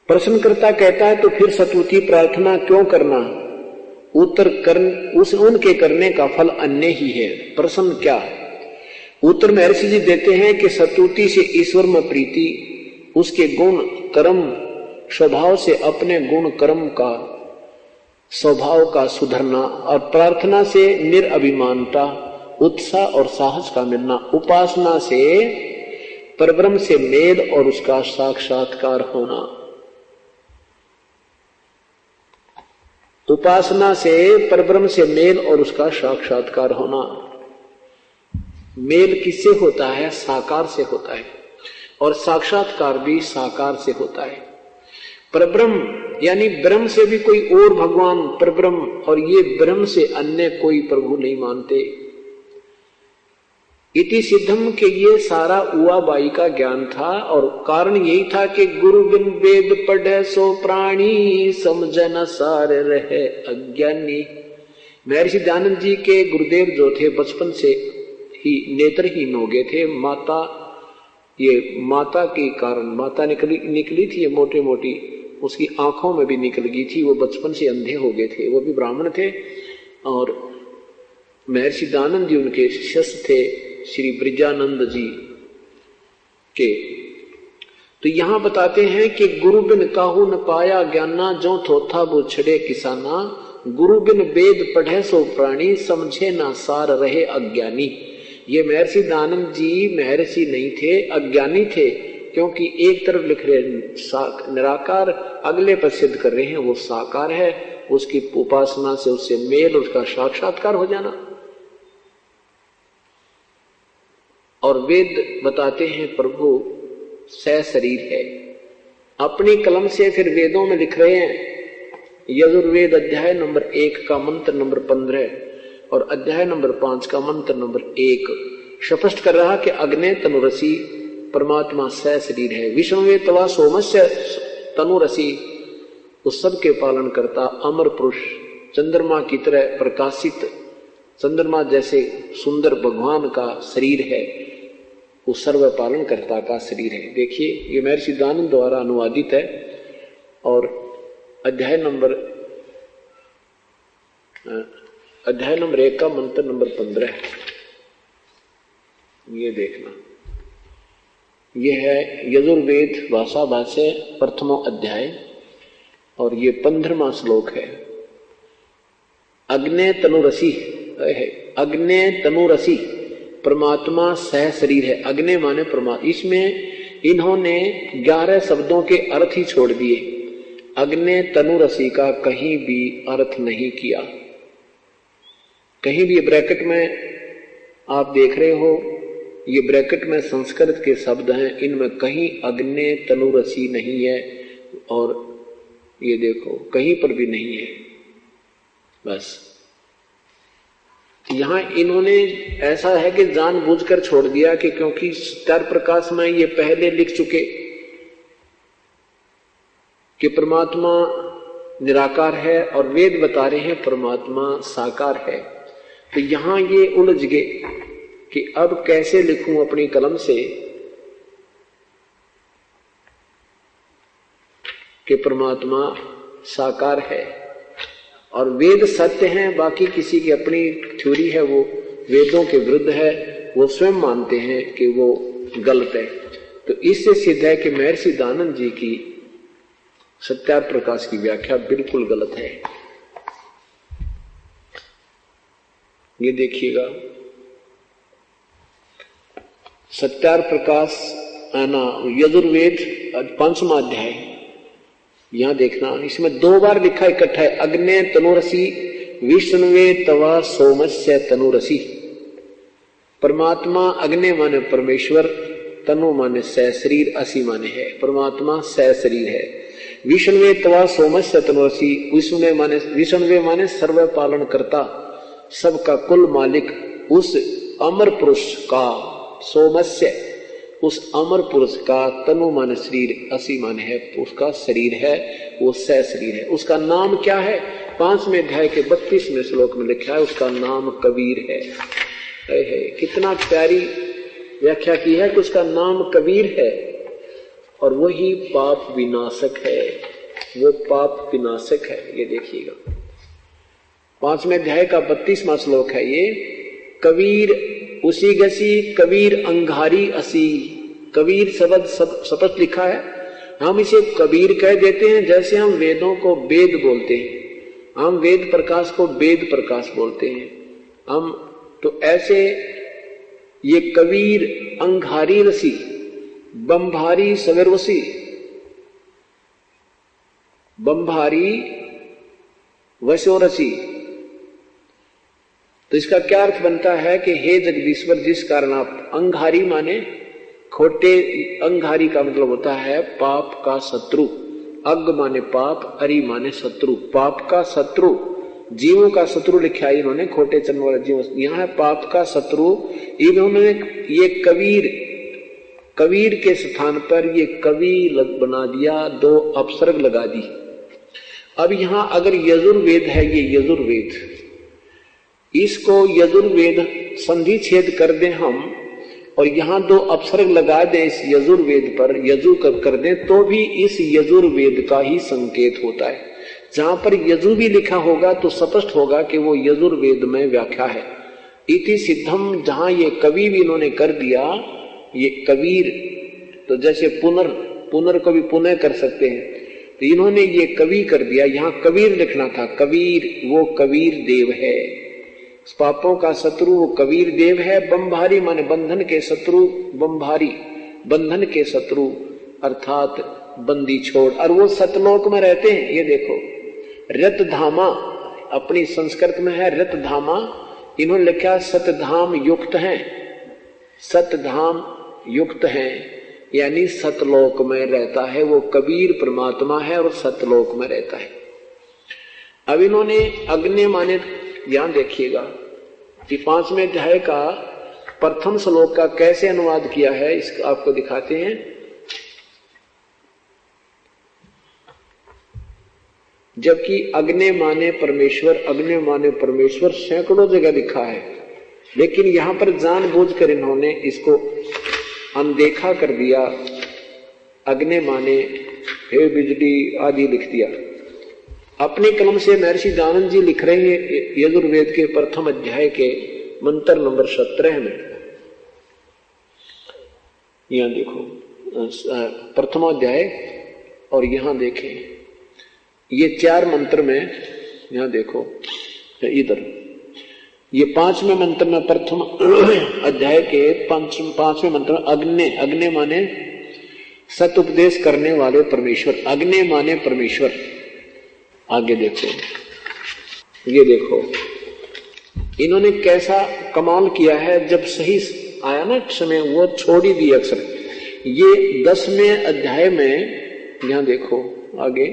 प्रश्नकर्ता कहता है तो फिर स्तुति प्रार्थना क्यों करना? उत्तर उनके करने का फल अन्य ही है। प्रश्न क्या? उत्तर महर्षि जी देते हैं कि स्तुति से ईश्वर में प्रीति, उसके गुण कर्म स्वभाव से अपने गुण कर्म का स्वभाव का सुधरना, और प्रार्थना से निरअभिमानता, उत्साह और साहस का मिलना, उपासना से परब्रह्म से मेल और उसका साक्षात्कार होना। उपासना से परब्रह्म से मेल और उसका साक्षात्कार होना। मेल किससे होता है? साकार से होता है, और साक्षात्कार भी साकार से होता है। परब्रह्म यानी ब्रह्म से भी कोई और भगवान परब्रह्म, और ये ब्रह्म से अन्य कोई प्रभु नहीं मानते। इति सिद्धम के ये सारा उआबाई का ज्ञान था, और कारण यही था कि गुरु बिन वेद पढ़े सो प्राणी, समझ न सार रहे अज्ञानी। महर्षि दयानंद जी के गुरुदेव जो थे बचपन से ही नेत्रहीन हो गए थे। माता के कारण माता निकली थी, ये मोटी मोटी उसकी आंखों में भी निकल गई थी। वो बचपन से अंधे हो गए थे। वो भी ब्राह्मण थे, और महर्षि दयानंद जी उनके शिष्य थे श्री ब्रिजानंद जी के। तो यहां बताते हैं कि गुरु बिन काहू न पाया ज्ञाना, जो थोथा वो छड़े किसाना। गुरु बिन वेद पढ़े सो प्राणी, समझे ना सार रहे अज्ञानी। ये महर्षि दयानंद जी महर्षि नहीं थे, अज्ञानी थे, क्योंकि एक तरफ लिख रहे निराकार, अगले पर सिद्ध कर रहे हैं वो साकार है। उसकी उपासना से उससे मेल, उसका साक्षात्कार हो जाना। और वेद बताते हैं प्रभु सशरीर है। अपनी कलम से फिर वेदों में लिख रहे हैं। यजुर्वेद अध्याय नंबर 1 का मंत्र नंबर 15 और अध्याय नंबर 5 का मंत्र नंबर 1 स्पष्ट कर रहा कि अग्ने तनुरसी परमात्मा सशरीर है। विष्णुवे तवा सोमस्य तनुरसी, उस सब के पालन करता अमर पुरुष, चंद्रमा की तरह प्रकाशित, चंद्रमा जैसे सुंदर भगवान का शरीर है, उस सर्व पालन कर्ता का शरीर है। देखिए ये महर्षि दयानंद द्वारा अनुवादित है, और अध्याय नंबर 1 का मंत्र नंबर 15 है। ये देखना, ये है यजुर्वेद भाषा भाष्य प्रथमो अध्याय, और ये 15वां श्लोक है। अग्ने तनुरसी है। अग्ने तनुरसी परमात्मा सह शरीर है। अग्नि माने परमात्मा। इसमें इन्होंने 11 शब्दों के अर्थ ही छोड़ दिए। अग्नि तनुरसी का कहीं भी अर्थ नहीं किया। कहीं भी ब्रैकेट में आप देख रहे हो, ये ब्रैकेट में संस्कृत के शब्द हैं, इनमें कहीं अग्नि तनुरसी नहीं है, और ये देखो कहीं पर भी नहीं है। बस यहां इन्होंने ऐसा है कि जानबूझकर छोड़ दिया कि क्योंकि सत्यार प्रकाश में ये पहले लिख चुके कि परमात्मा निराकार है, और वेद बता रहे हैं परमात्मा साकार है। तो यहां ये उलझ गए कि अब कैसे लिखूं अपनी कलम से कि परमात्मा साकार है और वेद सत्य हैं। बाकी किसी की अपनी थ्योरी है, वो वेदों के विरुद्ध है, वो स्वयं मानते हैं कि वो गलत है। तो इससे सिद्ध है कि महर्षि दयानंद जी की सत्यार प्रकाश की व्याख्या बिल्कुल गलत है। ये देखिएगा, सत्यार प्रकाश यजुर्वेद 5वां अध्याय, यहां देखना, इसमें 2 बार लिखा इकट्ठा है, अग्ने तनुरसी विष्णुवे तवा सोमस्य तनुरसी। परमात्मा अग्नि माने परमेश्वर, तनु माने सहशरीर, असी माने है। परमात्मा सहशरीर है। विष्णुवे तवा सोमस्य तनुरसी, विष्णुवे माने सर्व पालन करता, सबका कुल मालिक, उस अमर पुरुष का, सोमस्य उस अमर पुरुष का, तनु माने शरीर, असी माने है उसका शरीर है, वो सह शरीर है। उसका नाम क्या है? 5वें अध्याय के 32वें श्लोक में लिखा है, उसका नाम कबीर है। कितना प्यारी व्याख्या की है कि उसका नाम कबीर है, और वही पाप विनाशक है, वो पाप विनाशक है। ये देखिएगा 5वें अध्याय का 32वां श्लोक है ये। कबीर उसी गसी, कबीर अंगारी असी। कबीर शब्द शपथ लिखा है, हम इसे कबीर कह देते हैं, जैसे हम वेदों को वेद बोलते हैं, हम वेद प्रकाश को वेद प्रकाश बोलते हैं, हम तो ऐसे ये कबीर अंघारी रसी, बंभारी सवेरवसी, बंभारी वशोरसी। तो इसका क्या अर्थ बनता है कि हे जगदीश्वर, जिस कारण आप, अंघारी माने खोटे, अंघारी का मतलब होता है पाप का शत्रु। अग माने पाप, अरि माने शत्रु। पाप का शत्रु, जीवों का शत्रु लिखा है इन्होंने, खोटे चरण वाला जीव, यहां है पाप का शत्रु। इन्होंने ये कबीर के स्थान पर ये कवि बना दिया, 2 अपसर्ग लगा दी। अब यहां अगर यजुर्वेद है, ये यजुर्वेद, इसको यजुर्वेद संधि छेद कर दें हम और यहां 2 अपसर्ग लगा दें इस यजुर्वेद पर, यजु कर दें, तो भी इस यजुर्वेद का ही संकेत होता है। जहां पर यजु भी लिखा होगा तो स्पष्ट होगा कि वो यजुर्वेद में व्याख्या है। इति सिद्धम, जहां ये कवि भी इन्होंने कर दिया, ये कबीर, तो जैसे पुनर को भी पुनः कर सकते हैं, तो इन्होंने ये कवि कर दिया। यहां कबीर लिखना था, कबीर वो कबीर देव है, पापों का शत्रु वो कबीर देव है। बंभारी माने बंधन के शत्रु, बंभारी बंधन के शत्रु अर्थात बंदी छोड़, और वो सतलोक में रहते हैं। ये देखो रतधामा, अपनी संस्कृत में है रतधामा, इन्होंने लिखा सतधाम युक्त हैं, सतधाम युक्त हैं, यानी सतलोक में रहता है। वो कबीर परमात्मा है और सतलोक में रहता है। अब इन्होंने अग्नि माने, ध्यान देखिएगा कि 5वें अध्याय का प्रथम श्लोक का कैसे अनुवाद किया है, इसको आपको दिखाते हैं। जबकि अग्नि माने परमेश्वर, अग्नि माने परमेश्वर सैकड़ों जगह लिखा है, लेकिन यहां पर जानबूझकर इन्होंने इसको अनदेखा कर दिया। अग्नि माने हे बिजली आदि लिख दिया। अपने कलम से महर्षि दयानंद जी लिख रहे हैं यजुर्वेद के प्रथम अध्याय के मंत्र नंबर 17 में। यहां देखो प्रथम अध्याय, और यहां देखें ये 4 मंत्र में, यहां देखो इधर ये 5वें मंत्र में, प्रथम अध्याय के 5वें मंत्र में अग्नि, अग्नि माने सत उपदेश करने वाले परमेश्वर, अग्नि माने परमेश्वर। आगे देखो, ये देखो इन्होंने कैसा कमाल किया है। जब सही आया ना समय, वो छोड़ ही दिया अक्षर। ये 10वें अध्याय में, यहां देखो आगे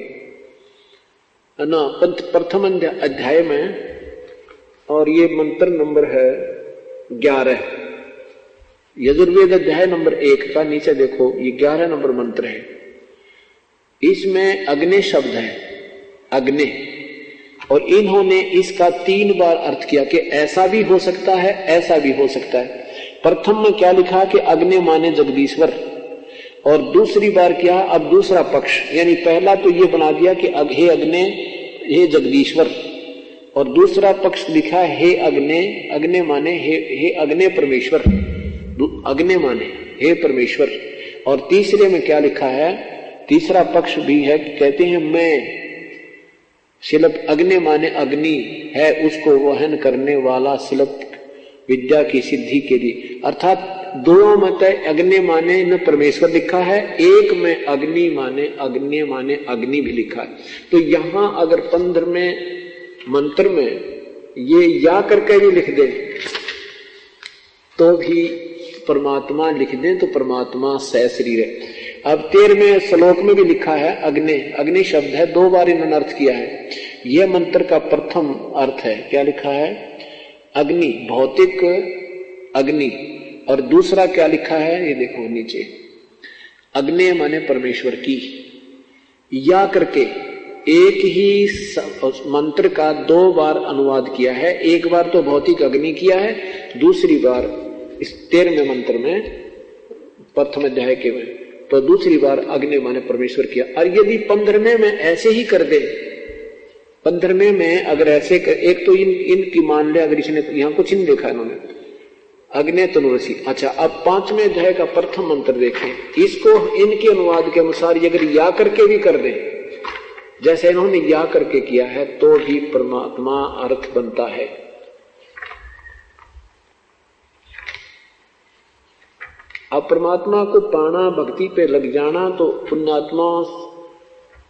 ना, प्रथम अध्याय में, और ये मंत्र नंबर है 11, यजुर्वेद अध्याय नंबर 1 का नीचे देखो, ये 11 नंबर मंत्र है। इसमें अग्नि शब्द है, अग्नि, और इन्होंने इसका 3 बार अर्थ किया कि ऐसा भी हो सकता है, ऐसा भी हो सकता है। प्रथम में क्या लिखा कि अग्नि माने जगदीश्वर, और दूसरी बार क्या, अब दूसरा पक्ष, यानी पहला तो ये बना दिया कि हे अग्नि हे जगदीश्वर, और दूसरा पक्ष लिखा हे अग्नि, अग्नि माने हे अग्नि परमेश्वर, अग्नि माने हे परमेश्वर। और तीसरे में क्या लिखा है, तीसरा पक्ष भी है, कहते हैं मैं शिल्प, अग्नि माने अग्नि है उसको वहन करने वाला शिल्प विद्या की सिद्धि के लिए। अर्थात 2 मत अग्नि माने न परमेश्वर लिखा है, एक में अग्नि माने अग्नि भी लिखा है। तो यहां अगर 15वें मंत्र में ये या करके भी लिख दे तो भी परमात्मा लिख दें तो परमात्मा सशरीर है। अब 13वें श्लोक में भी लिखा है अग्नि, अग्नि शब्द है, 2 बार इन्होंने अर्थ किया है। यह मंत्र का प्रथम अर्थ है, क्या लिखा है, अग्नि, भौतिक अग्नि, और दूसरा क्या लिखा है, ये देखो नीचे, अग्नि माने परमेश्वर की। या करके एक ही मंत्र का 2 बार अनुवाद किया है, एक बार तो भौतिक अग्नि किया है, दूसरी बार इस 13वें मंत्र में प्रथम अध्याय के में तो दूसरी बार अग्नि माने परमेश्वर किया। और यदि 15वें में ऐसे ही कर दे, 15वें में अगर ऐसे एक तो इनकी मान ले, अगर इसने यहां कुछ नहीं देखा इन्होंने, अग्नि तनुरसी। अच्छा, अब 5वें अध्याय का प्रथम मंत्र देखें, इसको इनके अनुवाद के अनुसार अगर या करके भी कर दे, जैसे इन्होंने या करके किया है, तो भी परमात्मा अर्थ बनता है। अब परमात्मा को पाना, भक्ति पे लग जाना तो पुण्यात्मा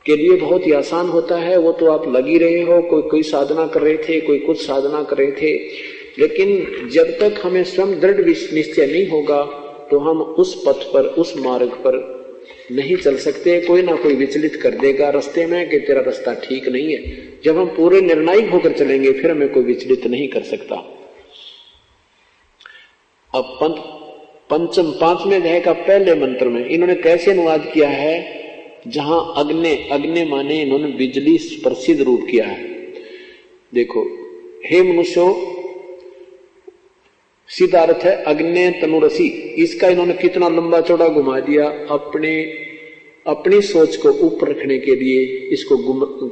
के लिए बहुत ही आसान होता है। वो तो आप लग ही रहे हो, कोई साधना कर रहे थे, कोई कुछ साधना कर रहे थे, लेकिन जब तक हमें स्वयं दृढ़ निश्चय नहीं होगा तो हम उस पथ पर, उस मार्ग पर नहीं चल सकते। कोई ना कोई विचलित कर देगा रास्ते में कि तेरा रास्ता ठीक नहीं है। जब हम पूरे निर्णायक होकर चलेंगे फिर हमें कोई विचलित नहीं कर सकता। अब पंचम 5वें अध्याय का पहले मंत्र में इन्होंने कैसे अनुवाद किया है, जहां अग्नि माने इन्होंने बिजली प्रसिद्ध रूप किया है। देखो, हे मनुष्यों, सीधा अर्थ है अग्नि तनुरसी। इसका इन्होंने कितना लंबा चौड़ा घुमा दिया अपनी सोच को ऊपर रखने के लिए, इसको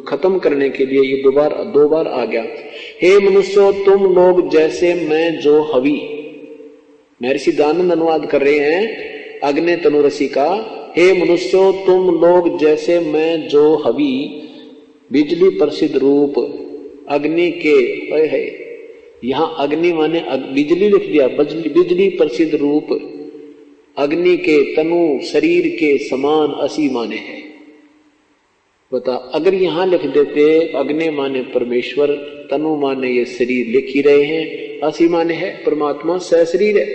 खत्म करने के लिए ये दो बार आ गया। हे मनुष्यों, तुम लोग जैसे मैं जो हवि, महर्षि दयानंद अनुवाद कर रहे हैं अग्नि तनुरसी का। हे मनुष्यों, तुम लोग जैसे मैं जो हवि, बिजली प्रसिद्ध रूप अग्नि के, है यहां अग्नि माने बिजली लिख दिया, बिजली प्रसिद्ध रूप अग्नि के तनु शरीर के समान असी माने है। बता, अगर यहां लिख देते अग्नि माने परमेश्वर, तनु माने ये शरीर, लिख ही रहे हैं, असी माने है परमात्मा सहशरीर है।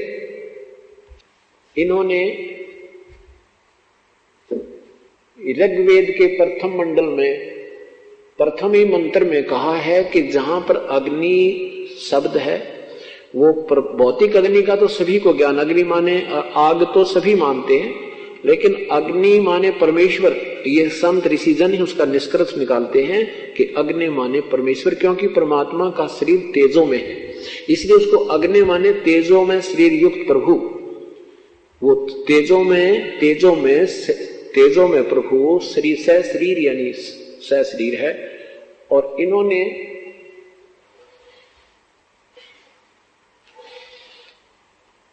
इन्होंने ऋग्वेद के प्रथम मंडल में प्रथम ही मंत्र में कहा है कि जहां पर अग्नि शब्द है वो भौतिक अग्नि का तो सभी को ज्ञान, अग्नि माने आग तो सभी मानते हैं, लेकिन अग्नि माने परमेश्वर। ये संत ऋषिजन ही उसका निष्कर्ष निकालते हैं कि अग्नि माने परमेश्वर, क्योंकि परमात्मा का शरीर तेजो में है, इसलिए उसको अग्नि माने तेजो में शरीर युक्त प्रभु। वो तेजो में प्रभु शरीर सहशरीर यानी सहशरीर है। और इन्होंने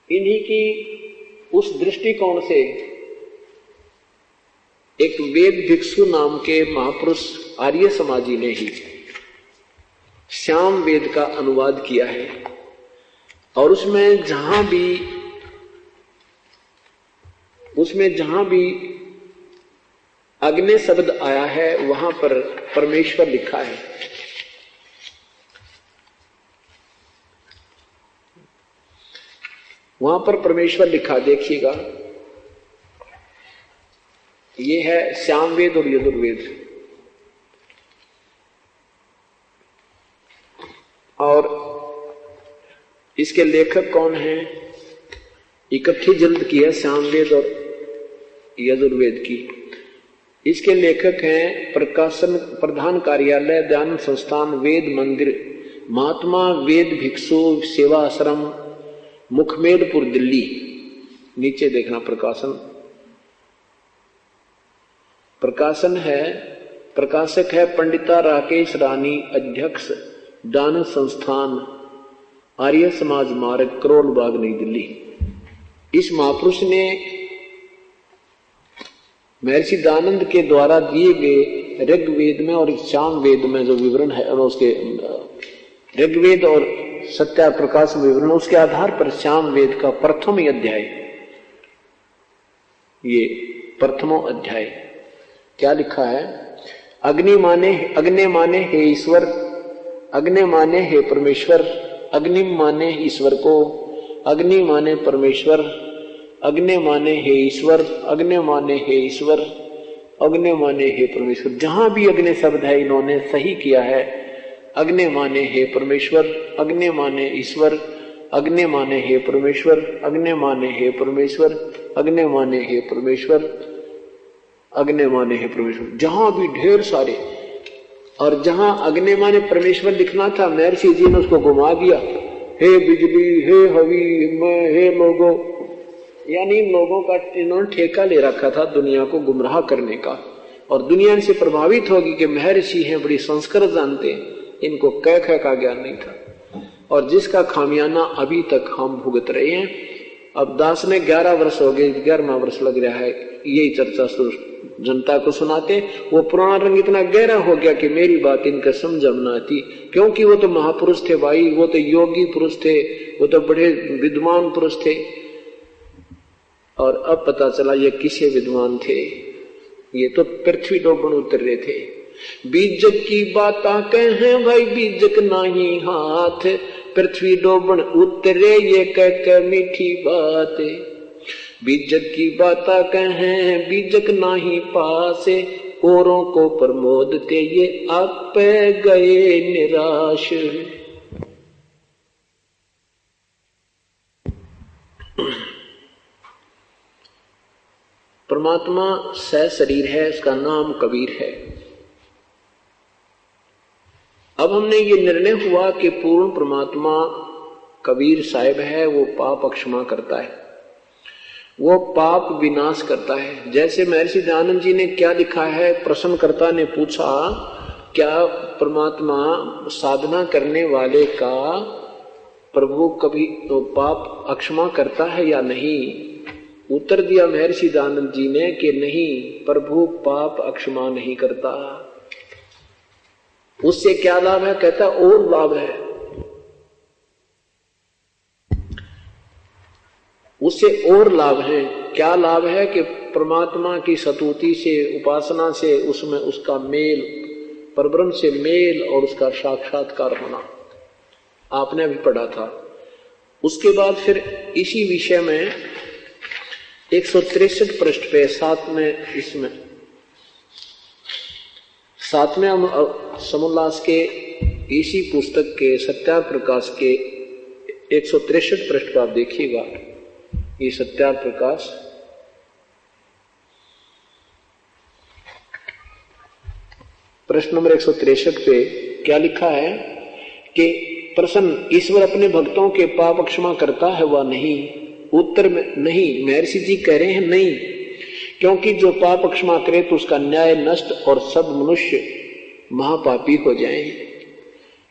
इन्हीं की उस दृष्टिकोण से एक वेद भिक्षु नाम के महापुरुष आर्य समाजी ने ही श्याम वेद का अनुवाद किया है। और उसमें जहां भी अग्नि शब्द आया है वहां पर परमेश्वर लिखा है। वहां पर परमेश्वर लिखा, देखिएगा, ये है श्यामवेद और यजुर्वेद। और इसके लेखक कौन हैं? इकट्ठी जल्द की है श्यामवेद और यजुर्वेद की। इसके लेखक हैं प्रकाशन प्रधान कार्यालय दयानंद संस्थान वेद मंदिर, महात्मा वेद भिक्षु सेवा आश्रम, मुखमेदपुर, दिल्ली। नीचे देखना प्रकाशन है, प्रकाशक है पंडिता राकेश रानी, अध्यक्ष दानंद संस्थान, आर्य समाज मार्ग, करोल बाग, नई दिल्ली। इस महापुरुष ने महर्षि दयानंद के द्वारा दिए गए ऋग्वेद में और श्याम वेद में जो विवरण है, और उसके ऋग्वेद और सत्या प्रकाश विवरण, उसके आधार पर श्याम वेद का प्रथम अध्याय, ये प्रथमो अध्याय क्या लिखा है? अग्नि माने हे ईश्वर, अग्नि माने हे परमेश्वर, अग्नि माने ईश्वर को, अग्नि माने परमेश्वर, अग्नि माने हे ईश्वर, अग्नि माने हे ईश्वर, अग्नि माने हे परमेश्वर। जहां भी अग्नि शब्द है इन्होंने सही किया है। अग्नि माने हे परमेश्वर, अग्नि माने ईश्वर, अग्नि माने हे परमेश्वर, अग्नि माने हे परमेश्वर, अग्नि माने हे परमेश्वर, अग्नि माने हे परमेश्वर। जहां भी ढेर सारे, और जहां अग्नि माने परमेश्वर लिखना था महर्षि जी ने उसको घुमा दिया, हे बिजली, हे हवि, हे लोगों, यानी इन लोगों का इन्होंने ठेका ले रखा था दुनिया को गुमराह करने का। और दुनिया इनसे प्रभावित होगी कि महर्षि हैं, बड़ी संस्कृत जानते हैं, इनको कह का ज्ञान नहीं था, और जिसका खामियाना अभी तक हम भुगत रहे हैं। अब दास ने 11 वर्ष हो गए, 11वां वर्ष लग रहा है, यही चर्चा जनता को सुनाते। वो पुराना रंग इतना गहरा हो गया कि मेरी बात इनका समझ न आती, क्योंकि वो तो महापुरुष थे भाई, वो तो योगी पुरुष थे, वो तो बड़े विद्वान पुरुष थे। और अब पता चला ये किसे विद्वान थे, ये तो पृथ्वी डोबन उतर रहे थे। बीजक की बाता कहें भाई बीजक नहीं हाथ, पृथ्वी डोबन उतरे ये कह मीठी बात। बीजक की बाता कहें बीजक नहीं पासे, औरों को प्रमोदते ये आप गए निराश। परमात्मा सह शरीर है, उसका नाम कबीर है। अब हमने ये निर्णय हुआ कि पूर्ण परमात्मा कबीर साहिब है, वो पाप क्षमा करता है, वो पाप विनाश करता है। जैसे महर्षि दयानंद जी ने क्या लिखा है, प्रश्नकर्ता ने पूछा क्या परमात्मा साधना करने वाले का प्रभु कभी तो पाप अक्षमा करता है या नहीं? उत्तर दिया महर्षि दयानंद जी ने कि नहीं, प्रभु पाप अक्षमा नहीं करता। उससे क्या लाभ है? कहता और लाभ है, उससे और लाभ है। क्या लाभ है? कि परमात्मा की स्तुति से, उपासना से, उसमें उसका मेल, परब्रह्म से मेल और उसका साक्षात्कार होना, आपने अभी पढ़ा था। उसके बाद फिर इसी विषय में 163 पृष्ठ पे सातवें समोल्लास के इसी पुस्तक के सत्यार्थ प्रकाश के 163 पृष्ठ पर आप देखिएगा। ये सत्यार्थ प्रकाश प्रश्न नंबर 163 पे क्या लिखा है कि प्रश्न, ईश्वर अपने भक्तों के पाप क्षमा करता है व नहीं? उत्तर में नहीं। महर्षि जी कह रहे हैं नहीं, क्योंकि जो पाप क्षमा करे तो उसका न्याय नष्ट और सब मनुष्य महापापी हो जाएं,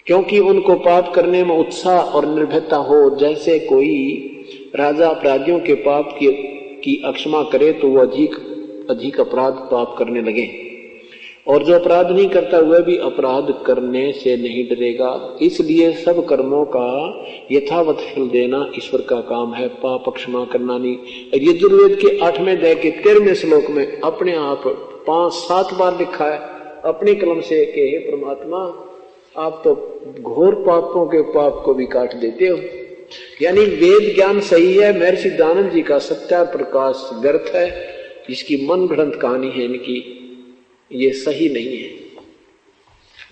क्योंकि उनको पाप करने में उत्साह और निर्भयता हो। जैसे कोई राजा अपराधियों के पाप की अक्षमा करे तो वो अधिक अपराध पाप करने लगे, और जो अपराध नहीं करता वह भी अपराध करने से नहीं डरेगा। इसलिए सब कर्मों का यथावत फल देना ईश्वर का काम है, पाप क्षमा करना नहीं। यजुर्वेद के 8वें अध्याय के 13वें श्लोक में अपने आप 5-7 बार लिखा है अपनी कलम से कि हे परमात्मा, आप तो घोर पापों के पाप को भी काट देते हो। यानी वेद ज्ञान सही है, महर्षि दयानंद जी का सत्यार्थ प्रकाश व्यर्थ है, इसकी मन गढ़ंत कहानी है इनकी, ये सही नहीं है,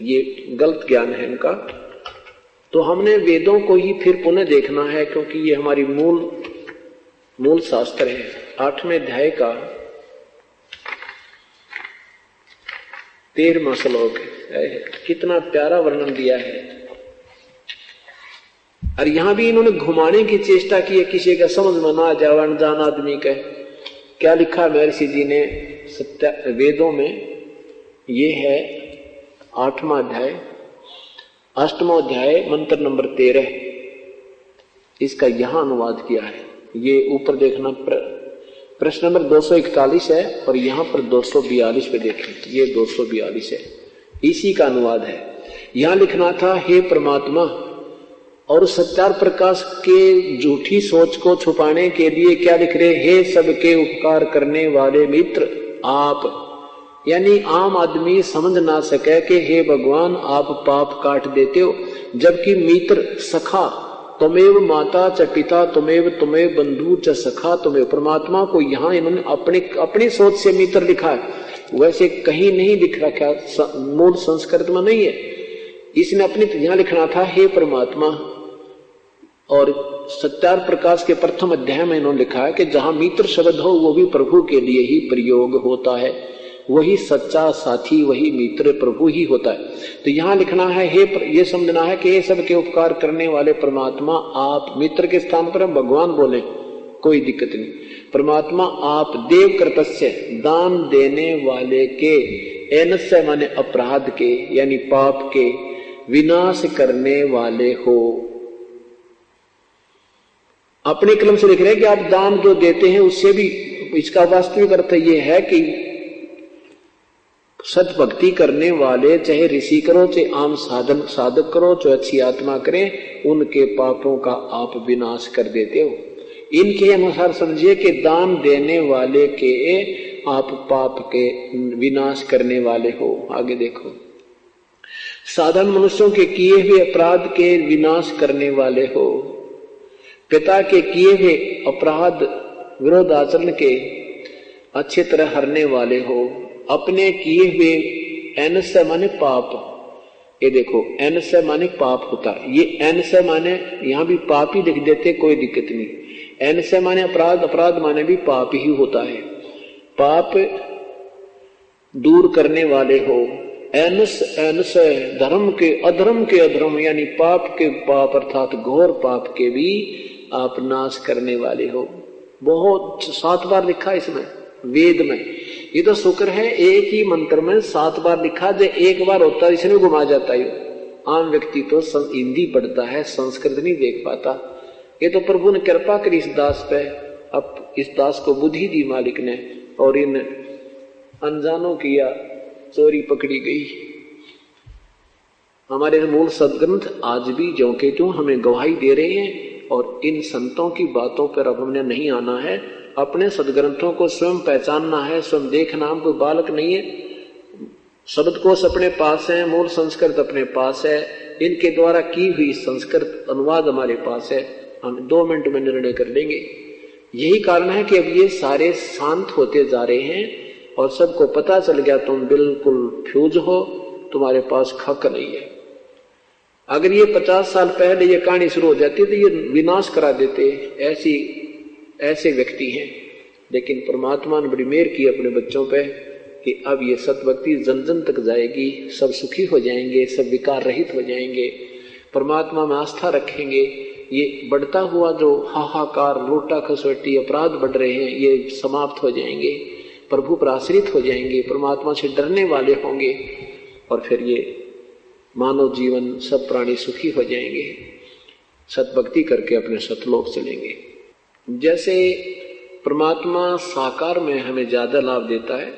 ये गलत ज्ञान है इनका। तो हमने वेदों को ही फिर पुनः देखना है, क्योंकि ये हमारी मूल शास्त्र है। 8वें अध्याय का 13वां श्लोक है, कितना प्यारा वर्णन दिया है। और यहां भी इन्होंने घुमाने की चेष्टा की है, किसी का समझ में ना जाए, अनजान आदमी का। क्या लिखा महर्षि जी ने वेदों में? ये है 8वां अध्याय, 8वां अध्याय मंत्र नंबर 13, इसका यहां अनुवाद किया है। ये ऊपर देखना, प्रश्न नंबर 241 है और यहां पर 242 पे देखें, ये 242 है, इसी का अनुवाद है। यहां लिखना था, हे परमात्मा, और सत्यार्थ प्रकाश के झूठी सोच को छुपाने के लिए क्या लिख रहे? हे सबके उपकार करने वाले मित्र आप। यानी आम आदमी समझ ना सके कि हे भगवान आप पाप काट देते हो, जबकि मित्र सखा तुमेव माता च पिता तुमेव बंधु च सखा तुमेव। परमात्मा को यहाँ इन्होंने अपनी सोच से मित्र लिखा है, वैसे कहीं नहीं लिख रखा, मूल संस्कृत में नहीं है। इसने अपनी यहाँ लिखना था, हे परमात्मा। और सत्यार्थ प्रकाश के प्रथम अध्याय में इन्होंने लिखा है कि जहां मित्र शब्द हो वो भी प्रभु के लिए ही प्रयोग होता है, वही सच्चा साथी, वही मित्र प्रभु ही होता है। तो यहाँ लिखना है, ये समझना है कि ये सबके उपकार करने वाले परमात्मा आप। मित्र के स्थान पर हम भगवान बोले, कोई दिक्कत नहीं। परमात्मा आप देव कृतस्य, दान देने वाले के, एनस्य माने अपराध के यानी पाप के विनाश करने वाले हो। अपने कलम से लिख रहे हैं कि आप दान जो देते हैं उससे भी, इसका वास्तविक अर्थ ये है कि सत भक्ति करने वाले, चाहे ऋषि करो, चाहे आम साधक करो, चाहे अच्छी आत्मा करें, उनके पापों का आप विनाश कर देते हो। इनके अनुसार समझिए कि दान देने वाले के आप पाप के विनाश करने वाले हो। आगे देखो, साधारण मनुष्यों के किए हुए अपराध के विनाश करने वाले हो, पिता के किए हुए अपराध विरोध आचरण के अच्छी तरह हरने वाले हो, अपने किए हुए एन से माने पाप, ये देखो एन से माने पाप होता, ये एन से माने यहां भी पाप ही लिख देते, कोई दिक्कत नहीं। एन से माने अपराध, अपराध माने भी पाप ही होता है। पाप दूर करने वाले हो, एन से धर्म के अधर्म यानी पाप के पाप अर्थात घोर पाप के भी आप नाश करने वाले हो। बहुत 7 बार लिखा इसमें वेद में। ये तो शुक्र है एक ही मंत्र में 7 बार लिखा, जो एक बार होता है इसमें घुमा जाता है। आम व्यक्ति तो हिंदी पढ़ता है, संस्कृत नहीं देख पाता। ये तो प्रभु ने कृपा करी इस दास पे, अब इस दास को बुद्धि दी मालिक ने, और इन अनजानों किया चोरी पकड़ी गई। हमारे मूल सदग्रंथ आज भी ज्यों के त्यों हमें गवाही दे रहे हैं, और इन संतों की बातों पर अब हमने नहीं आना है। अपने सदग्रंथों को स्वयं पहचानना है, स्वयं देखना। हम कोई बालक नहीं है, शब्दकोश अपने पास है, मूल संस्कृत अपने पास है, इनके द्वारा की हुई संस्कृत अनुवाद हमारे पास है। हम 2 मिनट में निर्णय कर लेंगे। यही कारण है कि अब ये सारे शांत होते जा रहे हैं और सबको पता चल गया तुम बिल्कुल फ्यूज हो, तुम्हारे पास खक नहीं है। अगर ये 50 साल पहले ये कहानी शुरू हो जाती तो ये विनाश करा देते। ऐसे व्यक्ति हैं, लेकिन परमात्मा ने बड़ी मेहर की अपने बच्चों पे कि अब ये सतभक्ति जन जन तक जाएगी, सब सुखी हो जाएंगे, सब विकार रहित हो जाएंगे, परमात्मा में आस्था रखेंगे। ये बढ़ता हुआ जो हाहाकार, लूटा खसोटी, अपराध बढ़ रहे हैं, ये समाप्त हो जाएंगे, प्रभु पर आश्रित हो जाएंगे, परमात्मा से डरने वाले होंगे, और फिर ये मानव जीवन सब प्राणी सुखी हो जाएंगे, सतभक्ति करके अपने सतलोक चलेंगे। जैसे परमात्मा साकार में हमें ज्यादा लाभ देता है,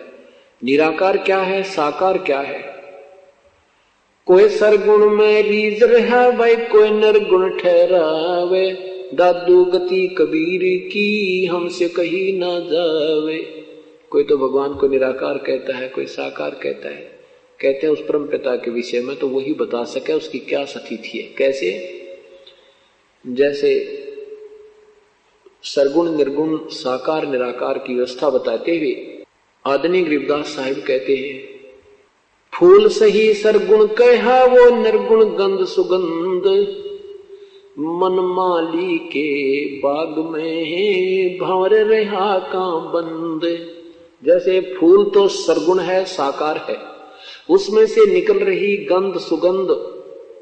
निराकार क्या है, साकार क्या है। कोई सरगुण में रीज रहा भाई, कोई निर्गुण ठहरावे, दादू गति कबीर की हमसे कही ना जावे। कोई तो भगवान को निराकार कहता है, कोई साकार कहता है। कहते हैं उस परम पिता के विषय में तो वही बता सके उसकी क्या स्थिति है। कैसे? जैसे सरगुण निर्गुण साकार निराकार की व्यवस्था बताते हुए आदरणीय गरीबदास साहिब कहते हैं, फूल सही सरगुण कहा वो निर्गुण गंध सुगंध, मन माली के बाग में भंवर रहा का बंद। जैसे फूल तो सरगुण है, साकार है, उसमें से निकल रही गंध सुगंध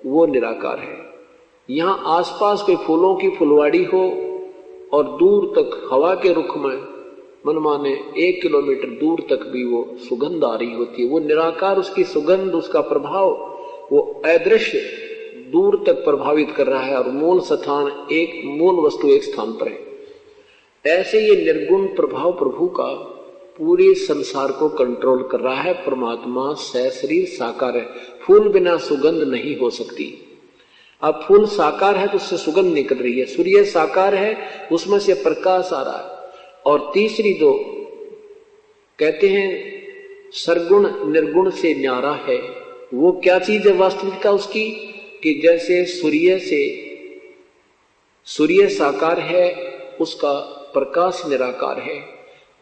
वो निराकार है। यहां आसपास कोई फूलों की फुलवाड़ी हो और दूर तक हवा के रुख में मनमाने 1 किलोमीटर दूर तक भी वो सुगंध आ रही होती है, वो निराकार। उसकी सुगंध, उसका प्रभाव वो अदृश्य दूर तक प्रभावित कर रहा है, और मूल स्थान एक, मूल वस्तु एक स्थान पर है। ऐसे ये निर्गुण प्रभाव प्रभु का पूरे संसार को कंट्रोल कर रहा है। परमात्मा सशरीर साकार है, फूल बिना सुगंध नहीं हो सकती। अब फूल साकार है तो उससे सुगंध निकल रही है, सूर्य साकार है उसमें से प्रकाश आ रहा है। और तीसरी जो कहते हैं सरगुण निर्गुण से न्यारा है, वो क्या चीज है वास्तविकता उसकी, कि जैसे सूर्य साकार है, उसका प्रकाश निराकार है,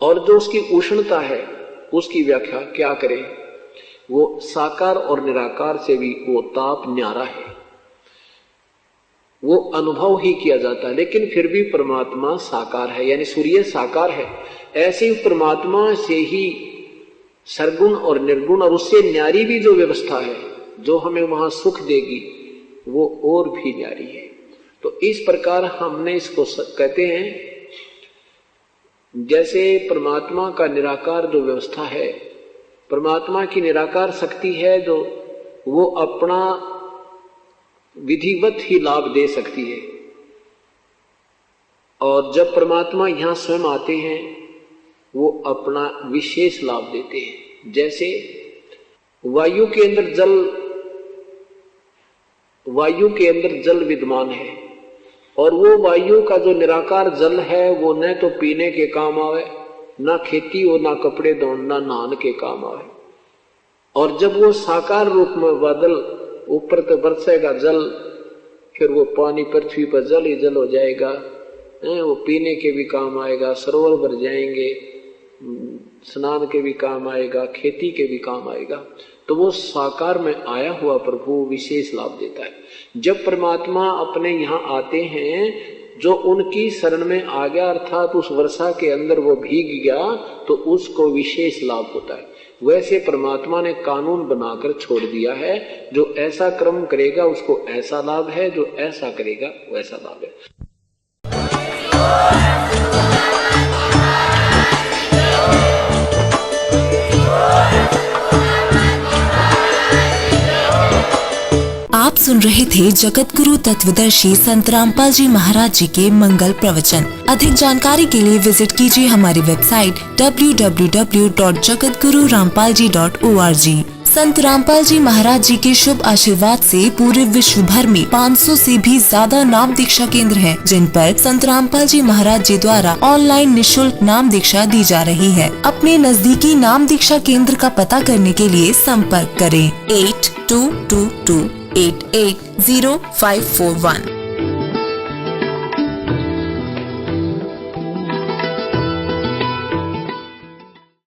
और जो उसकी उष्णता है उसकी व्याख्या क्या करें, वो साकार और निराकार से भी वो ताप न्यारा है, वो अनुभव ही किया जाता है। लेकिन फिर भी परमात्मा साकार है, यानी सूर्य साकार है। ऐसे ही परमात्मा से ही सरगुण और निर्गुण और उससे न्यारी भी जो व्यवस्था है जो हमें वहां सुख देगी वो और भी न्यारी है। तो इस प्रकार हमने इसको कहते हैं, जैसे परमात्मा का निराकार जो व्यवस्था है, परमात्मा की निराकार शक्ति है जो वो अपना विधिवत ही लाभ दे सकती है, और जब परमात्मा यहां स्वयं आते हैं वो अपना विशेष लाभ देते हैं। जैसे वायु के अंदर जल विद्यमान है, और वो वायु का जो निराकार जल है वो न तो पीने के काम आवे, ना खेती हो, ना कपड़े धोने, ना नहाने के काम आवे। और जब वो साकार रूप में बादल ऊपर तो बरसेगा जल, फिर वो पानी पृथ्वी पर जल ही जल हो जाएगा, वो पीने के भी काम आएगा, सरोवर भर जाएंगे, स्नान के भी काम आएगा, खेती के भी काम आएगा। तो वो साकार में आया हुआ प्रभु विशेष लाभ देता है। जब परमात्मा अपने यहाँ आते हैं, जो उनकी शरण में आ गया अर्थात उस वर्षा के अंदर वो भीग गया, तो उसको विशेष लाभ होता है। वैसे परमात्मा ने कानून बनाकर छोड़ दिया है, जो ऐसा कर्म करेगा उसको ऐसा लाभ है, जो ऐसा करेगा वैसा लाभ है। आप सुन रहे थे जगत गुरु तत्वदर्शी संत रामपाल जी महाराज जी के मंगल प्रवचन। अधिक जानकारी के लिए विजिट कीजिए हमारी वेबसाइट www.jagatgururampalji.org। संत रामपाल जी महाराज जी के शुभ आशीर्वाद से पूरे विश्व भर में 500 से भी ज्यादा नाम दीक्षा केंद्र हैं, जिन पर संत रामपाल जी महाराज जी द्वारा ऑनलाइन निशुल्क नाम दीक्षा दी जा रही है। अपने नजदीकी नाम दीक्षा केंद्र का पता करने के लिए संपर्क करें 8222880541।